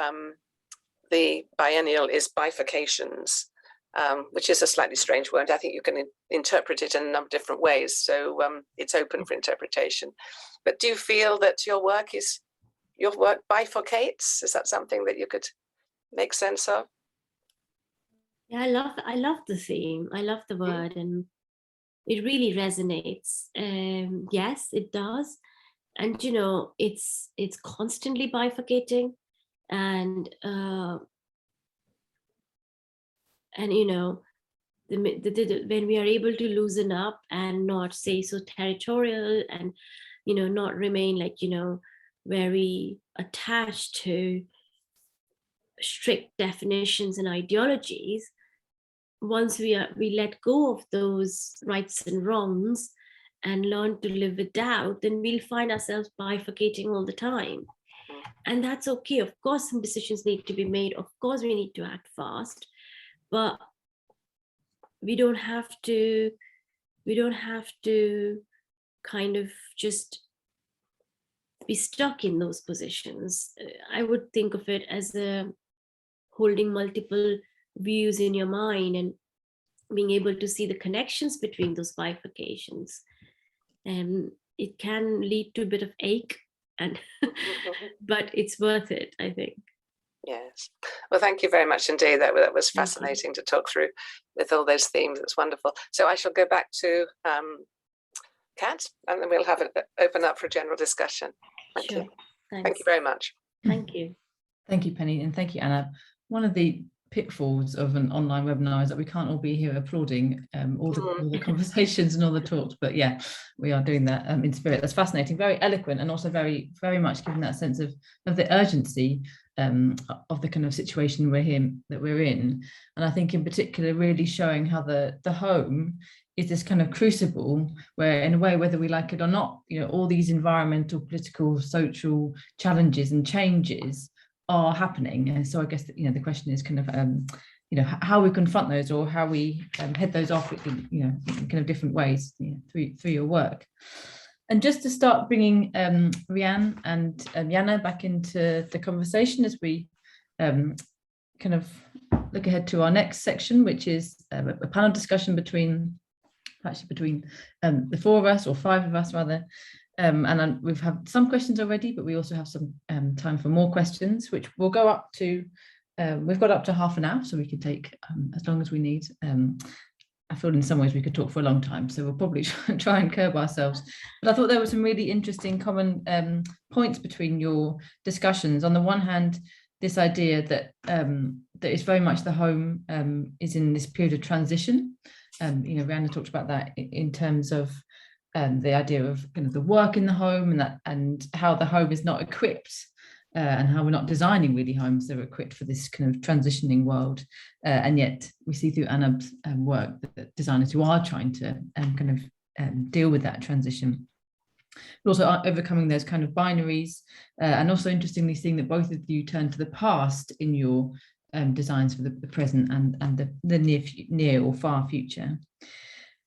the biennial is bifurcations, which is a slightly strange word. I think you can interpret it in a number of different ways. So it's open for interpretation. But do you feel that your work bifurcates? Is that something that you could make sense of? Yeah, I love the theme. I love the word, and it really resonates. Yes, it does. And it's constantly bifurcating, and when we are able to loosen up and not say so territorial, and not remain like very attached to strict definitions and ideologies, once we let go of those rights and wrongs and learn to live with doubt, then we'll find ourselves bifurcating all the time. And that's okay. Of course, some decisions need to be made. Of course, we need to act fast, but we don't have to kind of just be stuck in those positions. I would think of it as holding multiple views in your mind and being able to see the connections between those bifurcations. And it can lead to a bit of ache, and but it's worth it, I think. Yes. Well, thank you very much indeed. That was fascinating to talk through with all those themes. It's wonderful. So I shall go back to Kat, and then we'll have it open up for a general discussion. Thank you. Thanks. Thank you very much. Thank you. Thank you, Penny, and thank you, Anna. One of the pitfalls of an online webinar is that we can't all be here applauding all the conversations and all the talks, but yeah, we are doing that in spirit. That's fascinating, very eloquent, and also very, very much giving that sense of the urgency of the kind of situation we're in. And I think in particular really showing how the home is this kind of crucible where, in a way, whether we like it or not, you know, all these environmental, political, social challenges and changes are happening. And so I guess that, you know, the question is kind of you know, how we confront those, or how we head those off in, you know, in kind of different ways, you know, through your work. And just to start bringing Rhianne and Jana back into the conversation as we kind of look ahead to our next section, which is a panel discussion between the four of us, or five of us rather. And we've had some questions already, but we also have some time for more questions, which will go up to, we've got up to half an hour, so we can take as long as we need. I feel in some ways we could talk for a long time, so we'll probably try and curb ourselves. But I thought there were some really interesting common points between your discussions. On the one hand, this idea that that is very much the home is in this period of transition. You know, Rhianne talked about that in terms of the idea of kind of the work in the home, and how the home is not equipped, and how we're not designing really homes that are equipped for this kind of transitioning world. And yet we see through Anab's work that designers who are trying to kind of deal with that transition, but also overcoming those kind of binaries, and also interestingly seeing that both of you turn to the past in your designs for the present and the near or far future.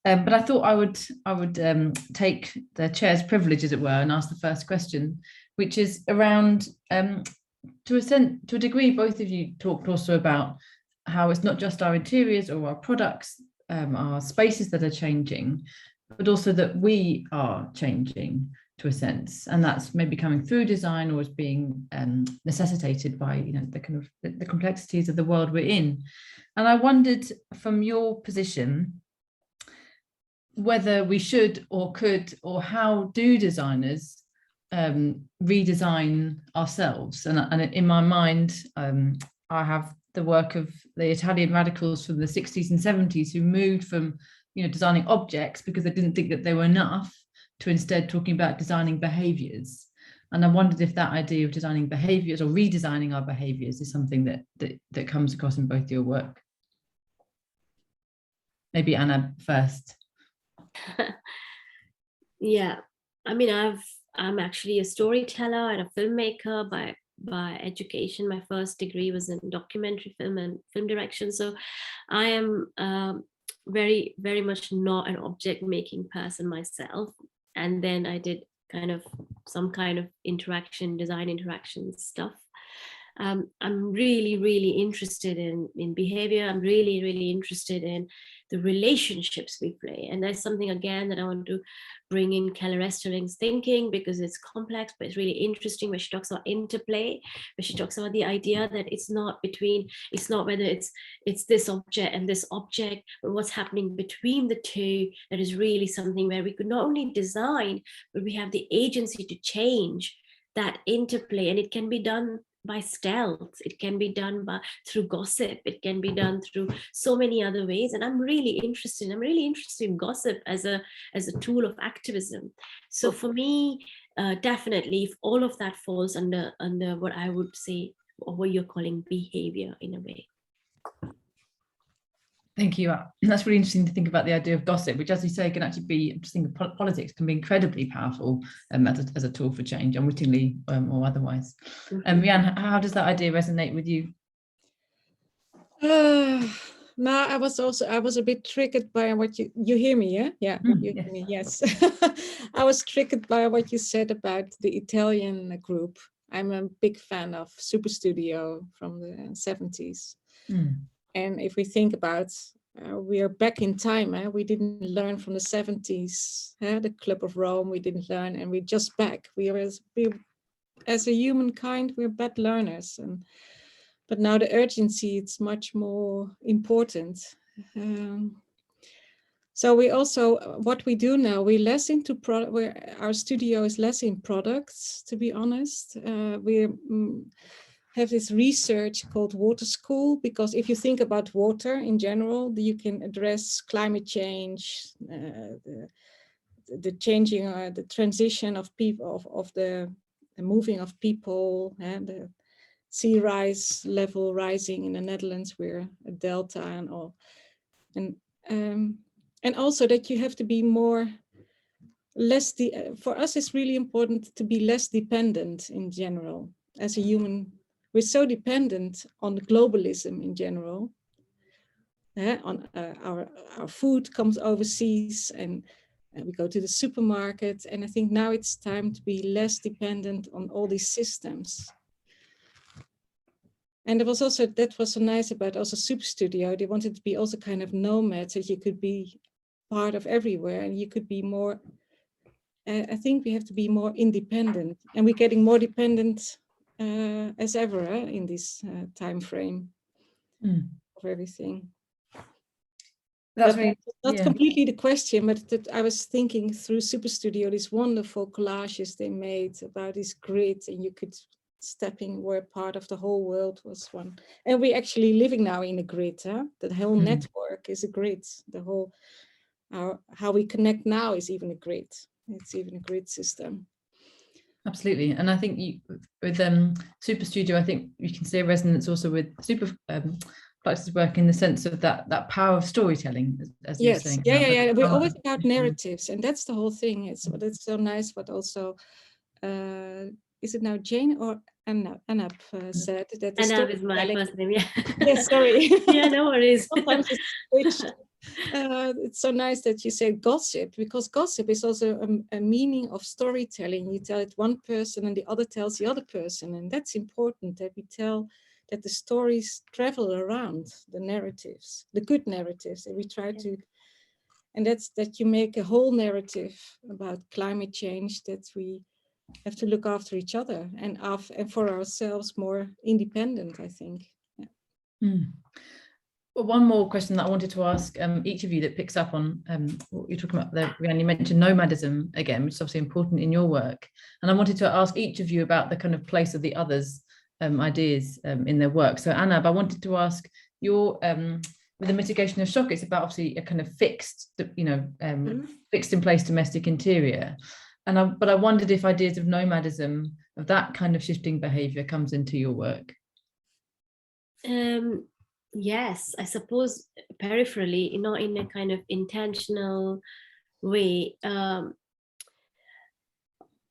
But I thought I would take the chair's privilege, as it were, and ask the first question, which is around, to a degree, both of you talked also about how it's not just our interiors or our products, our spaces that are changing, but also that we are changing to a sense, and that's maybe coming through design, or is being necessitated by, you know, the kind of the complexities of the world we're in. And I wondered, from your position, whether we should or could, or how do designers redesign ourselves. And in my mind, I have the work of the Italian radicals from the 60s and 70s who moved from, you know, designing objects because they didn't think that they were enough, to instead talking about designing behaviors. And I wondered if that idea of designing behaviors or redesigning our behaviors is something that comes across in both your work. Maybe Anna first. Yeah, I mean, I'm actually a storyteller and a filmmaker by education. My first degree was in documentary film and film direction, so I am very, very much not an object making person myself. And then I did kind of some kind of design interaction stuff. I'm really, really interested in behavior. I'm really, really interested in the relationships we play. And that's something, again, that I want to bring in Keller Esterling's thinking, because it's complex, but it's really interesting, where she talks about interplay, where she talks about the idea that it's not whether it's this object and this object, but what's happening between the two. That is really something where we could not only design, but we have the agency to change that interplay. And it can be done by stealth, it can be done through gossip, it can be done through so many other ways. And I'm really interested in gossip as a tool of activism. So for me, definitely, if all of that falls under what I would say what you're calling behavior in a way. Thank you. That's really interesting to think about the idea of gossip, which, as you say, can actually be, I'm just thinking politics can be incredibly powerful as a tool for change, unwittingly or otherwise. Rhianne, how does that idea resonate with you? No, I was a bit triggered by what you hear me, yeah? Yeah, you hear me, yes. I was triggered by what you said about the Italian group. I'm a big fan of Superstudio from the 70s. And if we think about, we are back in time, we didn't learn from the 70s, the Club of Rome, we didn't learn, and we're just back. We as a humankind, we're bad learners. But now the urgency, it's much more important. So we also, what we do now, we're less into our studio is less in products, to be honest. We have this research called Water School, because if you think about water in general, you can address climate change, the changing, the transition of people, of the moving of people, and the sea rise level rising in the Netherlands, we're a delta and all. And also that you have to be for us it's really important to be less dependent in general. As a human, we're so dependent on globalism in general. On our food comes overseas, and we go to the supermarket. And I think now it's time to be less dependent on all these systems. And it was also, that was so nice about also Superstudio. They wanted to be also kind of nomads, so you could be part of everywhere, and you could be more, I think we have to be more independent, and we're getting more dependent as ever in this time frame of everything. That's not completely the question, but that I was thinking through Superstudio, these wonderful collages they made about this grid, and you could where part of the whole world was one. And we're actually living now in a grid. The whole network is a grid. The whole, how we connect now is even a grid. It's even a grid system. Absolutely. And I think with Superstudio, I think you can see a resonance also with Superflux's work in the sense of that power of storytelling, as you were saying. Yeah. We're always about narratives, and that's the whole thing. It's so nice, but also, is it now Jain or Anab said that the Anab is my first name, yeah. Yes, sorry. Yeah, no worries. Sometimes it's switched. It's so nice that you said gossip, because gossip is also a meaning of storytelling. You tell it one person and the other tells the other person, and that's important, that we tell, that the stories travel around, the narratives, the good narratives, and we try to, and that's that you make a whole narrative about climate change, that we have to look after each other and for ourselves more independent, I think. Well, one more question that I wanted to ask each of you that picks up on what you're talking about there, Rhianne. You mentioned nomadism again, which is obviously important in your work. And I wanted to ask each of you about the kind of place of the others' ideas in their work. So Anab, I wanted to ask your, with the mitigation of shock, it's about obviously a kind of fixed, fixed in place domestic interior. But I wondered if ideas of nomadism, of that kind of shifting behavior, comes into your work. Yes, I suppose peripherally, not in a kind of intentional way.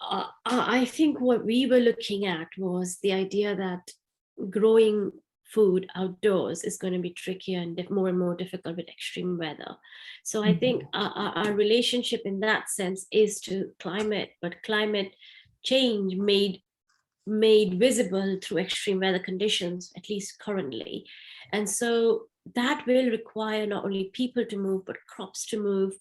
I think what we were looking at was the idea that growing food outdoors is going to be trickier and more and more difficult with extreme weather. So I think our relationship in that sense is to climate, but climate change made visible through extreme weather conditions, at least currently. And so that will require not only people to move, but crops to move.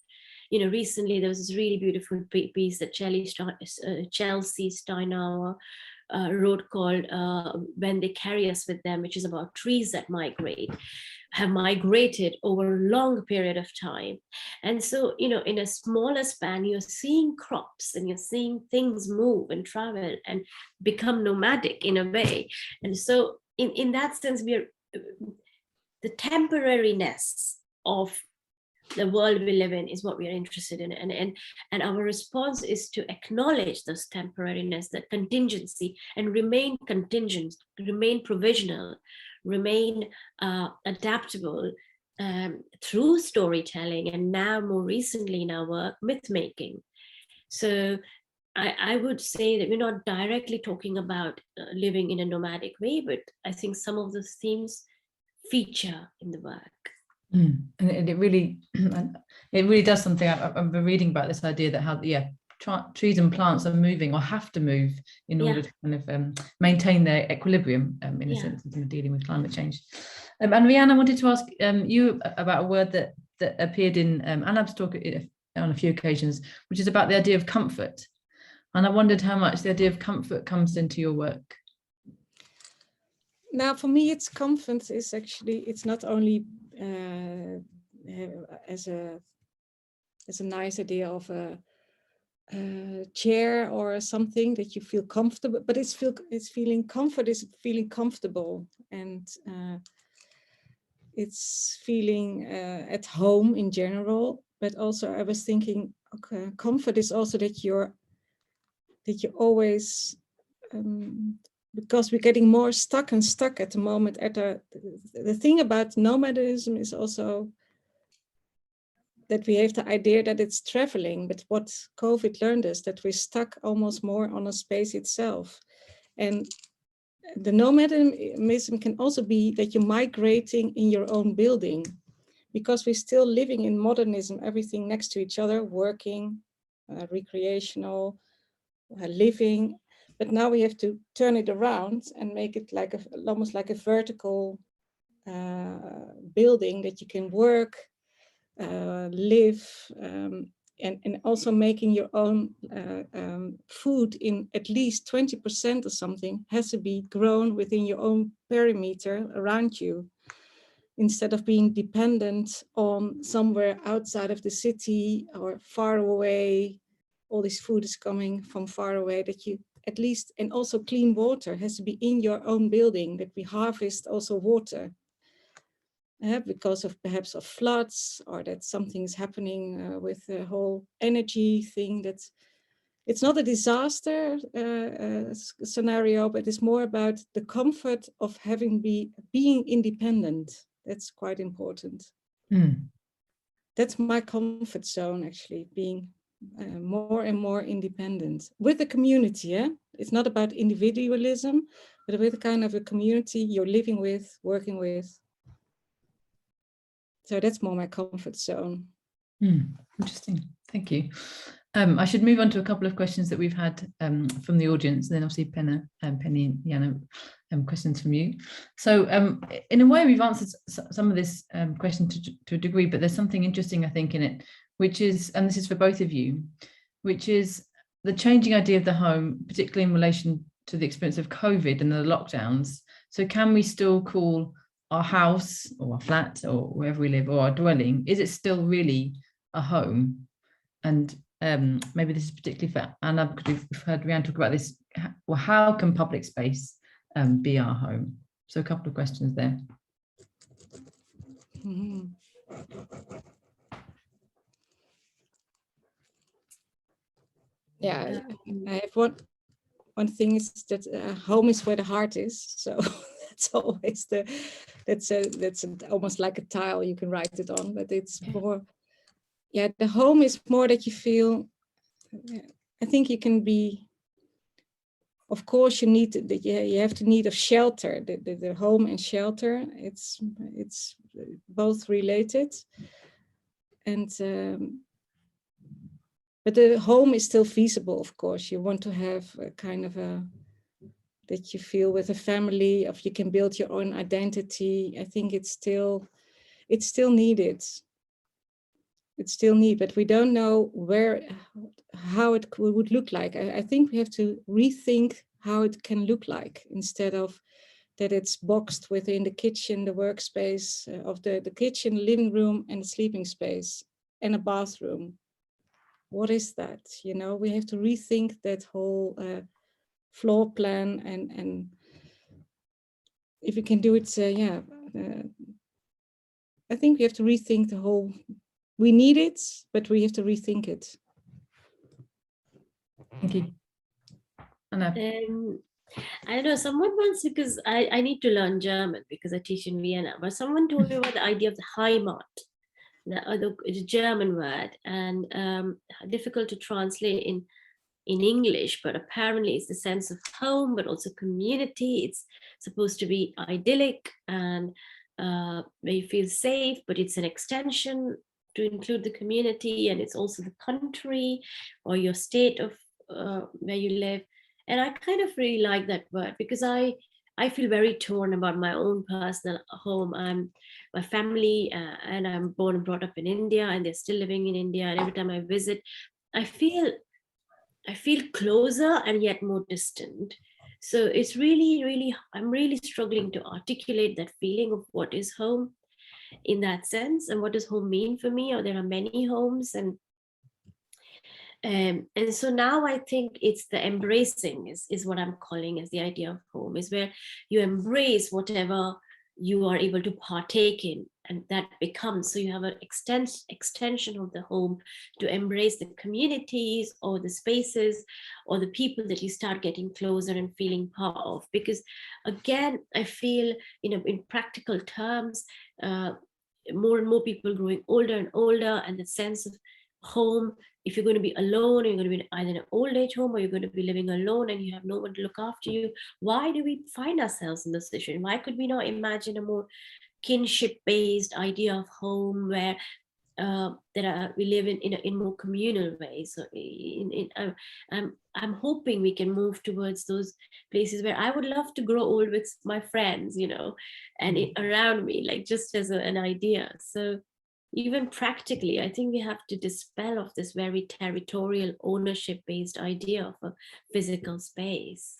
Recently there was this really beautiful piece that Chelsea Steinauer wrote called When They Carry Us With Them, which is about trees that have migrated over a long period of time. And so, in a smaller span, you're seeing crops and you're seeing things move and travel and become nomadic in a way. And so in that sense, the temporariness of the world we live in is what we are interested in, and our response is to acknowledge this temporariness, that contingency, and remain contingent, remain provisional, remain adaptable through storytelling, and now more recently in our work, myth making. So I would say that we're not directly talking about living in a nomadic way, but I think some of those themes feature in the work. And it really does something. I've been reading about this idea that how trees and plants are moving or have to move in order to kind of maintain their equilibrium in a sense of dealing with climate change. And Rhianne, I wanted to ask you about a word that appeared in Anab's talk on a few occasions, which is about the idea of comfort. And I wondered how much the idea of comfort comes into your work. Now, for me, it's comfort is actually, it's not only as a nice idea of a chair or something that you feel comfortable, but feeling comfort is feeling comfortable, and it's feeling at home in general. But also, I was thinking, okay, comfort is also that you're always. Because we're getting more stuck at the moment. The thing about nomadism is also that we have the idea that it's traveling, but what COVID learned is that we're stuck almost more on a space itself. And the nomadism can also be that you're migrating in your own building, because we're still living in modernism, everything next to each other, working, recreational, living. But now we have to turn it around and make it like almost like a vertical building that you can work, live, and also making your own food in at least 20% or something has to be grown within your own perimeter around you, instead of being dependent on somewhere outside of the city or far away. All this food is coming from far away, that you at least, and also clean water has to be in your own building, that we harvest also water because of perhaps of floods, or that something's happening with the whole energy thing. That it's not a disaster scenario, but it's more about the comfort of being independent. That's quite important. That's my comfort zone, actually, being more and more independent with the community. It's not about individualism, but with a kind of a community you're living with, working with. So that's more my comfort zone. Interesting, thank you. I should move on to a couple of questions that we've had from the audience, and then obviously Penny and Jana, questions from you. So in a way, we've answered some of this question to a degree, but there's something interesting, I think, in it, which is, and this is for both of you, which is the changing idea of the home, particularly in relation to the experience of COVID and the lockdowns. So can we still call our house or our flat or wherever we live, or our dwelling, is it still really a home? And maybe this is particularly for Anab, because we've heard Rhianne talk about this. Well, how can public space be our home? So a couple of questions there. Yeah, I have one thing is that home is where the heart is. So that's always that's almost like a tile you can write it on, but it's more, the home is more that you feel. I think you can be. Of course, you have to need of shelter. The home and shelter, it's both related, and. But the home is still feasible, of course. You want to have a kind of that you feel with a family, if you can build your own identity. I think it's still needed. It's still needed, but we don't know how it would look like. I think we have to rethink how it can look like, instead of that it's boxed within the kitchen, the workspace of the kitchen, living room, and the sleeping space, and a bathroom. What is that? We have to rethink that whole floor plan, and if we can do it, I think we have to rethink the whole we need it, but we have to rethink it. Thank you. Anab. I don't know, someone once, because I need to learn German because I teach in Vienna, but someone told me about the idea of the Heimat, the German word, and difficult to translate in English, but apparently it's the sense of home, but also community. It's supposed to be idyllic and where you feel safe, but it's an extension to include the community, and it's also the country or your state of where you live. And I kind of really like that word because I feel very torn about my own personal home. My family, and I'm born and brought up in India, and they're still living in India. And every time I visit, I feel closer and yet more distant. So it's really, I'm really struggling to articulate that feeling of what is home in that sense, and what does home mean for me, or there are many homes. And so now I think it's the embracing is what I'm calling as the idea of home, is where you embrace whatever you are able to partake in, and that becomes, so you have an extension of the home to embrace the communities or the spaces or the people that you start getting closer and feeling part of. Because again, I feel, in practical terms, more and more people growing older and older, and the sense of home, if you're going to be alone, you're going to be either in an old age home, or you're going to be living alone and you have no one to look after you. Why do we find ourselves in this situation? Why could we not imagine a more kinship-based idea of home, where we live in more communal ways? So I'm hoping we can move towards those places where I would love to grow old with my friends, and around me, like just as an idea. So even practically, I think we have to dispel of this very territorial ownership-based idea of a physical space.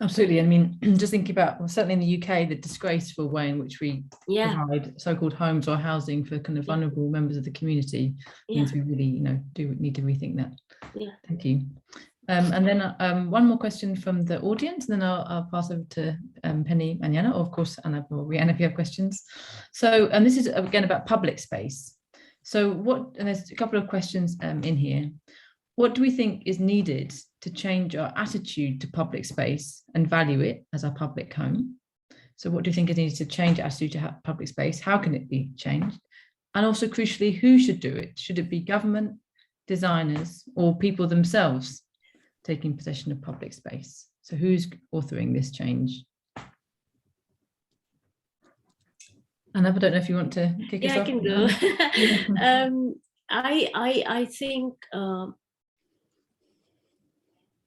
Absolutely. I mean, just thinking about, well, certainly in the UK, the disgraceful way in which we provide so-called homes or housing for kind of vulnerable members of the community means we really, do need to rethink that. Yeah. Thank you. And then one more question from the audience, and then I'll pass over to Penny and Jana, or of course Anab or Rhianne if you have questions. So, and this is again about public space. So and there's a couple of questions in here. What do we think is needed to change our attitude to public space and value it as our public home? So what do you think is needed to change our attitude to public space? How can it be changed? And also crucially, who should do it? Should it be government, designers, or people themselves taking possession of public space? So who's authoring this change? Anab, I don't know if you want to kick us off. Yeah, I can go. I think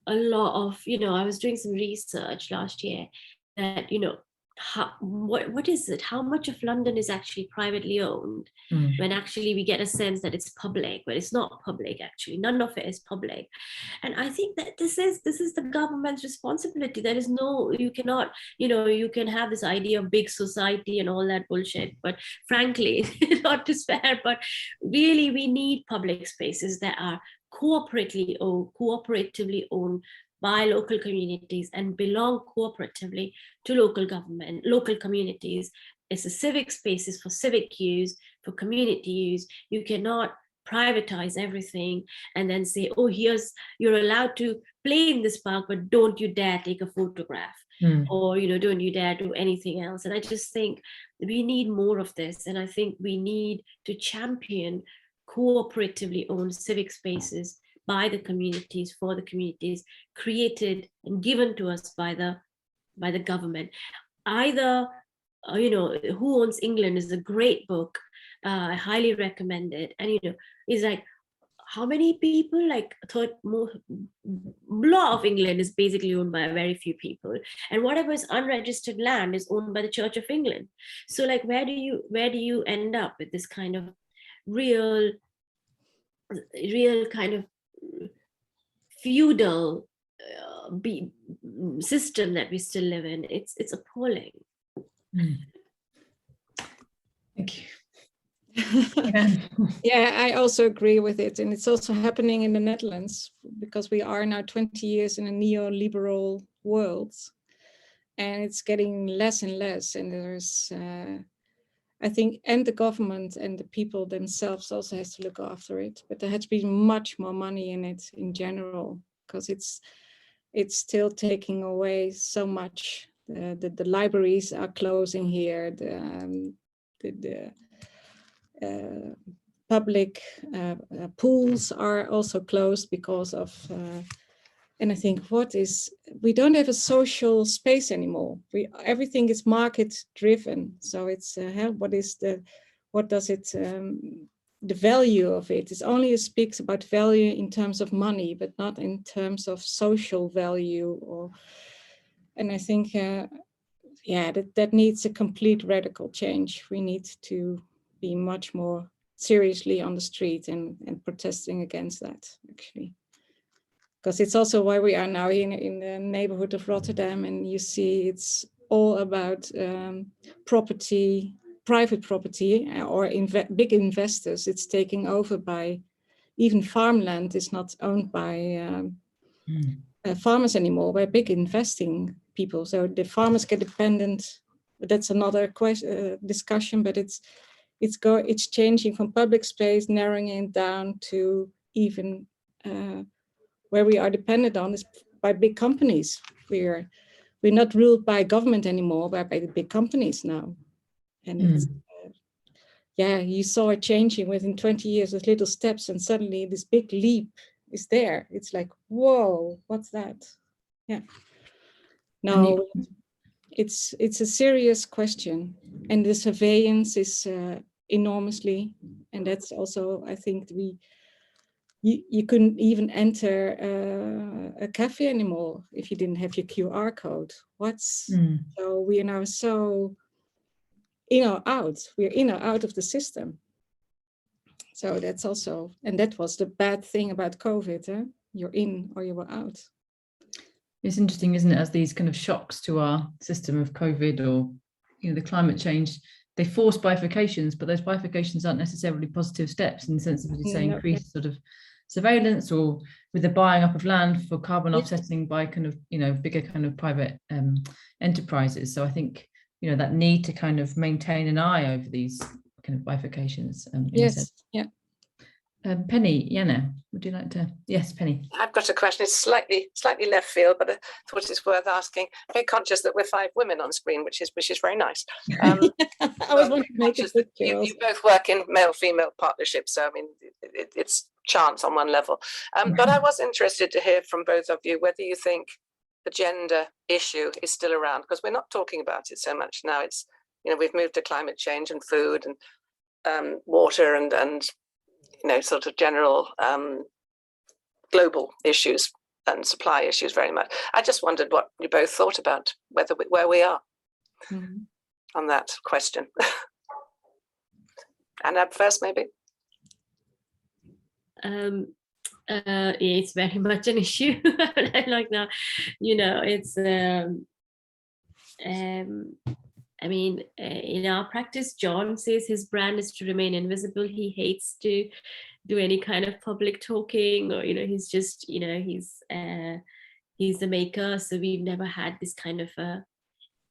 a lot of, I was doing some research last year that, what is it? How much of London is actually privately owned when actually we get a sense that it's public, but it's not public actually. None of it is public. And I think that this is the government's responsibility. There is you cannot, you can have this idea of big society and all that bullshit, but frankly, not to spare, but really we need public spaces that are cooperatively owned by local communities and belong cooperatively to local government, local communities. It's a civic spaces for civic use, for community use. You cannot privatize everything and then say, oh, you're allowed to play in this park, but don't you dare take a photograph, or, don't you dare do anything else. And I just think we need more of this. And I think we need to champion cooperatively owned civic spaces by the communities, for the communities, created and given to us by the government. Either, Who Owns England is a great book. I highly recommend it. And, it's like, how many people, like law of England is basically owned by very few people. And whatever is unregistered land is owned by the Church of England. So like, where do you end up with this kind of real kind of feudal system that we still live in? It's appalling. Thank you. Yeah, I also agree with it. And it's also happening in the Netherlands, because we are now 20 years in a neoliberal world, and it's getting less and less. And there's I think, and the government and the people themselves also has to look after it. But there has been much more money in it in general, because it's still taking away so much. The libraries are closing here. The public pools are also closed because of. And I think we don't have a social space anymore. Everything is market driven. So it's the value of it is only speaks about value in terms of money, but not in terms of social value. And I think, that needs a complete radical change. We need to be much more seriously on the street and protesting against that, actually. Because it's also why we are now in the neighborhood of Rotterdam, and you see it's all about property, private property, or big investors. It's taking over by, even farmland is not owned by farmers anymore, by big investing people. So the farmers get dependent. But that's another discussion. But it's changing from public space, narrowing it down to even. Where we are dependent on is by big companies. We're not ruled by government anymore, but by the big companies now. And it's, you saw it changing within 20 years with little steps, and suddenly this big leap is there. It's like, whoa, what's that? Yeah. No, it's a serious question, and the surveillance is enormously, and that's also, I think, you couldn't even enter a cafe anymore if you didn't have your QR code. So we are now so in or out. We're in or out of the system. So that's also, and that was the bad thing about COVID. Huh? You're in or you were out. It's interesting, isn't it, as these kind of shocks to our system of COVID or the climate change, they force bifurcations, but those bifurcations aren't necessarily positive steps in the sense of, as you say, increased sort of surveillance, or with the buying up of land for carbon offsetting by kind of bigger kind of private enterprises. So I think that need to kind of maintain an eye over these kind of bifurcations. Yes, yeah. Penny, Jana, would you like to? Yes, Penny. I've got a question. It's slightly left field, but I thought it's worth asking. Very conscious that we're 5 women on screen, which is very nice. I was wanting to make a picture. You both work in male-female partnerships, so I mean, it's chance on one level. But I was interested to hear from both of you whether you think the gender issue is still around, because we're not talking about it so much now. It's we've moved to climate change and food and water and sort of general global issues and supply issues very much. I just wondered what you both thought about where we are on that question. Anab first, maybe. It's very much an issue. Like now, it's I mean, in our practice, John says his brand is to remain invisible. He hates to do any kind of public talking, or he's just he's the maker. So we've never had this kind of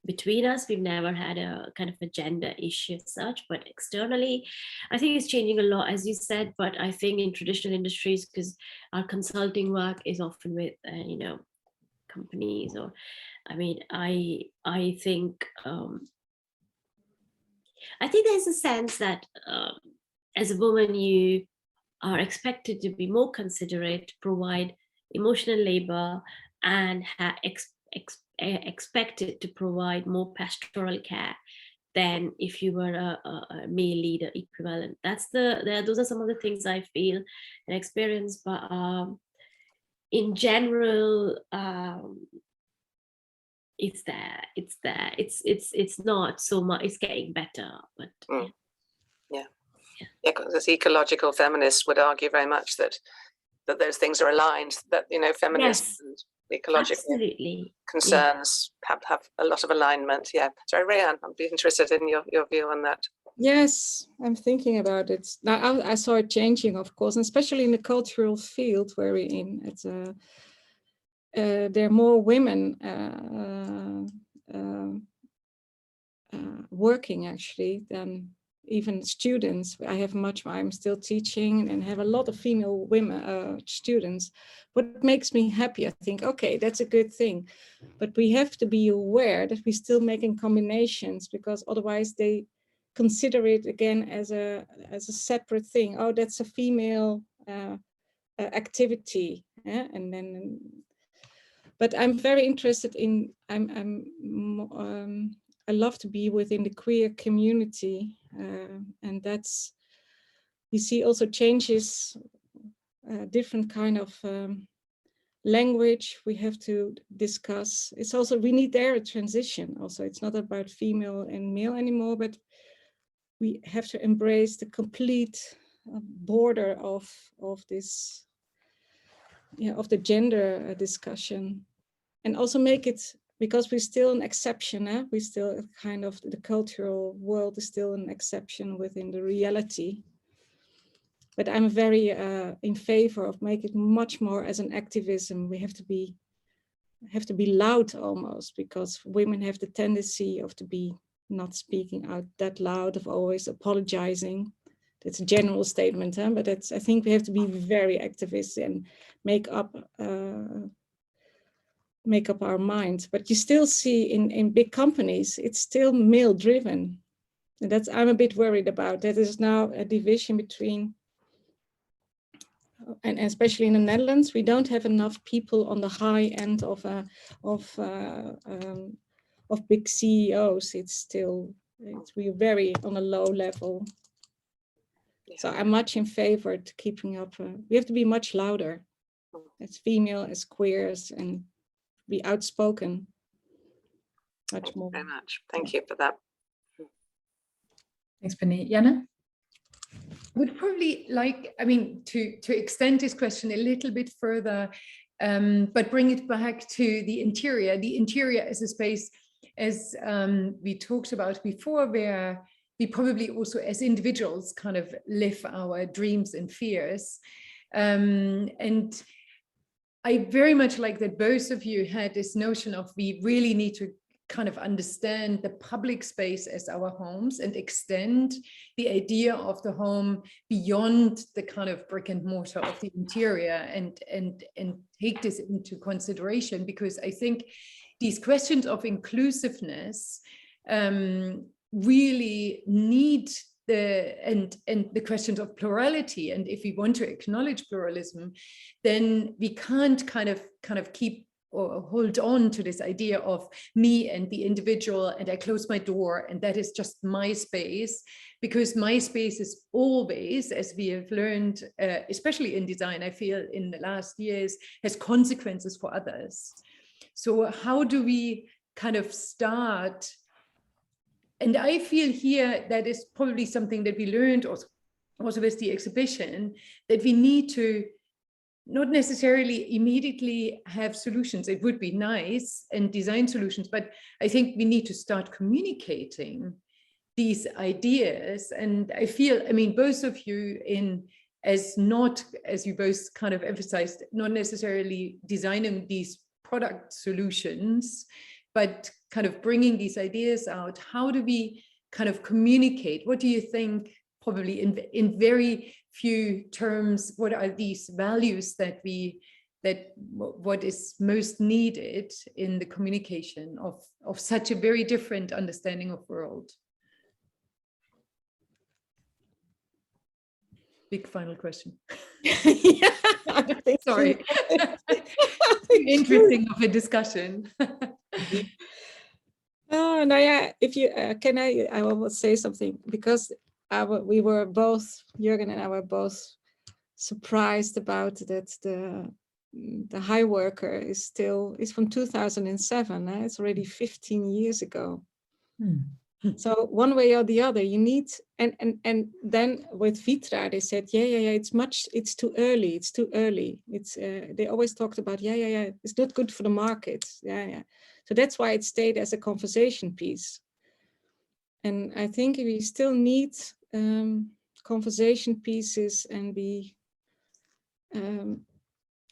between us. We've never had a kind of a gender issue as such. But externally, I think it's changing a lot, as you said. But I think in traditional industries, because our consulting work is often with companies, or I mean, I think there's a sense that as a woman, you are expected to be more considerate, provide emotional labor, and expected to provide more pastoral care than if you were a male leader equivalent. Those are some of the things I feel and experience. But in general, it's there. It's not so much. It's getting better, but because ecological feminists would argue very much that those things are aligned. That feminists and ecological concerns have a lot of alignment. Yeah. So Rhianne, I'd be interested in your view on that. Yes, I'm thinking about it. Now I saw it changing, of course, and especially in the cultural field where we're in. It's there are more women working actually than even students. I'm still teaching and have a lot of female women students. What makes me happy, I think, okay, that's a good thing. But we have to be aware that we're still making combinations, because otherwise they consider it again as a separate thing. Oh, that's a female activity. Yeah? And then, but I'm very interested in, I love to be within the queer community, and that's, you see also changes, different kind of language we have to discuss. It's also, we need there a transition also. It's not about female and male anymore, but we have to embrace the complete border of this, of the gender discussion, and also make it, because we're still an exception, we still kind of, the cultural world is still an exception within the reality. But I'm very in favor of making it much more as an activism. We have to be loud almost, because women have the tendency of to be not speaking out that loud, of always apologizing. That's a general statement, but I think we have to be very activist and make up our minds. But you still see in big companies, it's still male driven. And that's, I'm a bit worried about. That is now a division between, and especially in the Netherlands, we don't have enough people on the high end of big CEOs. We're very on a low level. Yeah. So I'm much in favor to keeping up. We have to be much louder as female, as queers, and be outspoken much more. Very much. Thank you for that. Thanks, Penny. Jana? Would probably like, to extend this question a little bit further, but bring it back to the interior. The interior is a space, as we talked about before, where we probably also as individuals kind of live our dreams and fears. And I very much like that both of you had this notion of, we really need to kind of understand the public space as our homes and extend the idea of the home beyond the kind of brick and mortar of the interior, and take this into consideration, because I think these questions of inclusiveness really need the questions of plurality. And if we want to acknowledge pluralism, then we can't kind of keep or hold on to this idea of me and the individual, and I close my door and that is just my space, because my space is always, as we have learned, especially in design, I feel in the last years, has consequences for others. So how do we kind of start? And I feel here that is probably something that we learned also with the exhibition, that we need to not necessarily immediately have solutions. It would be nice and design solutions, but I think we need to start communicating these ideas. And I feel, both of you as you both kind of emphasized, not necessarily designing these product solutions, but kind of bringing these ideas out. How do we kind of communicate? What do you think, probably in very few terms, what are these values that what is most needed in the communication of such a very different understanding of world? Big final question. Yeah, sorry. Interesting of a discussion. Oh no, yeah. If you can, I will say something, because we were both, Jürgen and I were both surprised about that the high worker is from 2007. It's already 15 years ago. So one way or the other, you need, and then with Vitra, they said, yeah, it's too early. It's too early. They always talked about, it's not good for the market. Yeah. So that's why it stayed as a conversation piece. And I think we still need conversation pieces and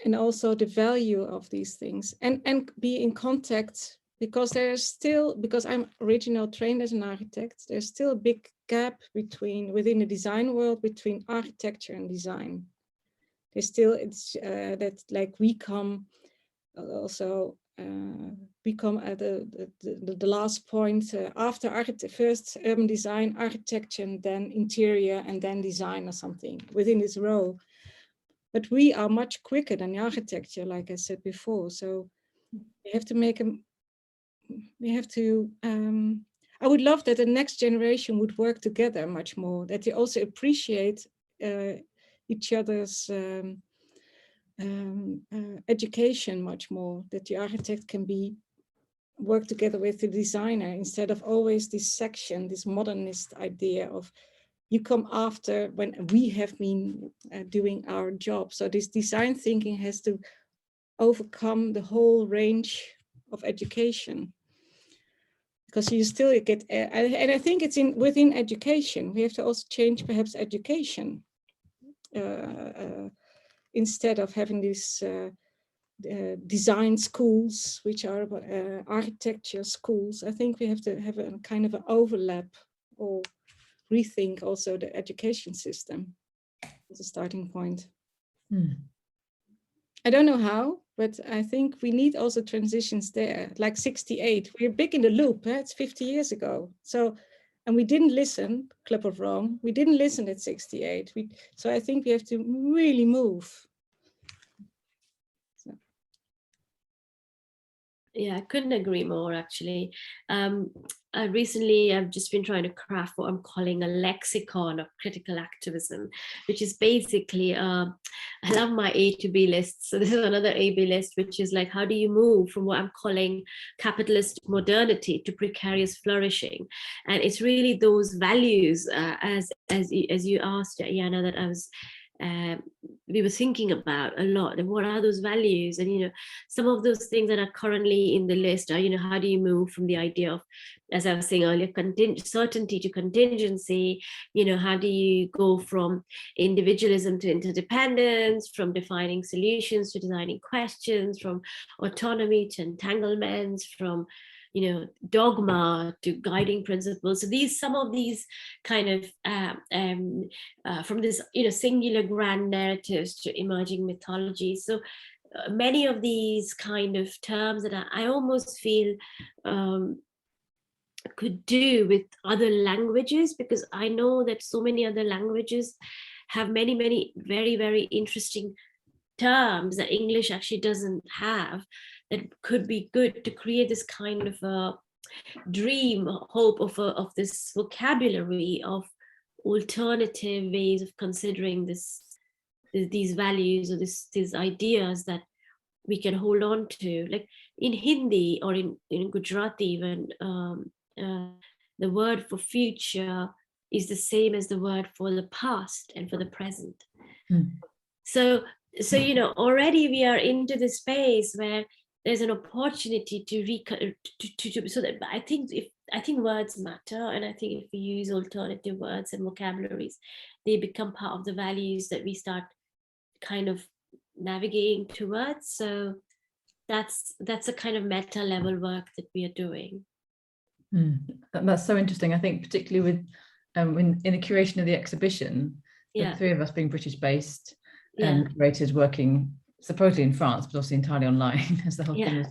and also the value of these things, and be in contact, because because I'm originally trained as an architect, there's still a big gap within the design world between architecture and design. There's still, that like we come at the last point after first urban design, architecture, and then interior, and then design or something within this row. But we are much quicker than the architecture, like I said before. So we have to I would love that the next generation would work together much more, that they also appreciate each other's education much more, that the architect can work together with the designer instead of always this section, this modernist idea of you come after when we have been doing our job. So this design thinking has to overcome the whole range of education, because you still get, and I think it's within education, we have to also change perhaps education instead of having these design schools, which are architecture schools. I think we have to have a kind of an overlap or rethink also the education system as a starting point. I don't know how, but I think we need also transitions there, like 68. We're big in the loop, it's 50 years ago. So, and we didn't listen, Club of Rome, we didn't listen at 68. So I think we have to really move. So. Yeah, I couldn't agree more, actually. Recently, I've just been trying to craft what I'm calling a lexicon of critical activism, which is basically, I love my A to B list. So this is another A-B list, which is like, how do you move from what I'm calling capitalist modernity to precarious flourishing? And it's really those values, as you asked, Jana, that I was we were thinking about a lot, and what are those values? And some of those things that are currently in the list are, how do you move from the idea of, as I was saying earlier, certainty to contingency? How do you go from individualism to interdependence, from defining solutions to designing questions, from autonomy to entanglements, from dogma to guiding principles? So some of these kind of from this singular grand narratives to emerging mythologies. So many of these kind of terms that I almost feel could do with other languages, because I know that so many other languages have many very, very interesting terms that English actually doesn't have, that could be good to create this kind of a dream, hope of this vocabulary of alternative ways of considering these values or these ideas that we can hold on to. Like in Hindi or in Gujarati even, the word for future is the same as the word for the past and for the present. So already we are into the space where there's an opportunity to so that I think words matter, and I think if we use alternative words and vocabularies, they become part of the values that we start kind of navigating towards. So that's a kind of meta level work that we are doing. That's so interesting. I think particularly with in the curation of the exhibition, the three of us being British based, curators working supposedly in France, but obviously entirely online, as the whole thing was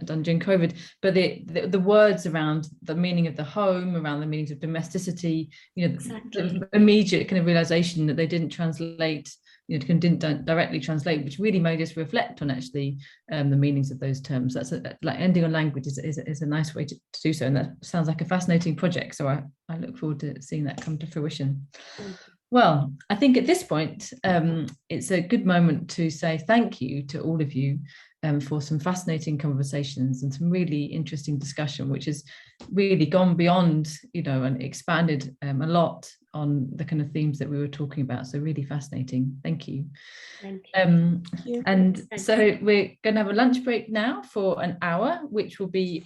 done during COVID. But the words around the meaning of the home, around the meanings of domesticity, the immediate kind of realization that they didn't translate, didn't directly translate, which really made us reflect on actually the meanings of those terms. That's like ending on language is a nice way to do so, and that sounds like a fascinating project. So I look forward to seeing that come to fruition. Well, I think at this point, it's a good moment to say thank you to all of you for some fascinating conversations and some really interesting discussion, which has really gone beyond, and expanded a lot on the kind of themes that we were talking about. So really fascinating. Thank you. Thank you. And so we're going to have a lunch break now for an hour, which will be,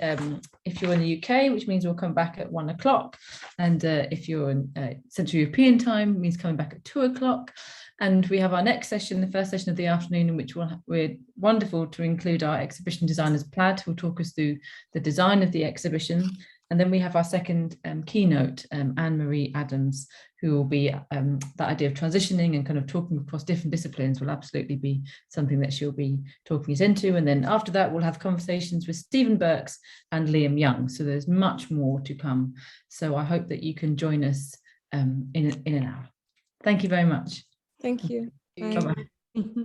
if you're in the UK, which means we'll come back at 1 o'clock. And if you're in Central European time, means coming back at 2 o'clock. And we have our next session, the first session of the afternoon, in which we're wonderful to include our exhibition designers, Plaid, who will talk us through the design of the exhibition. And then we have our second keynote, Anne-Marie Adams, who will be that idea of transitioning and kind of talking across different disciplines will absolutely be something that she'll be talking us into. And then after that, we'll have conversations with Stephen Burks and Liam Young. So there's much more to come. So I hope that you can join us in an hour. Thank you very much. Thank you. Bye. Bye-bye.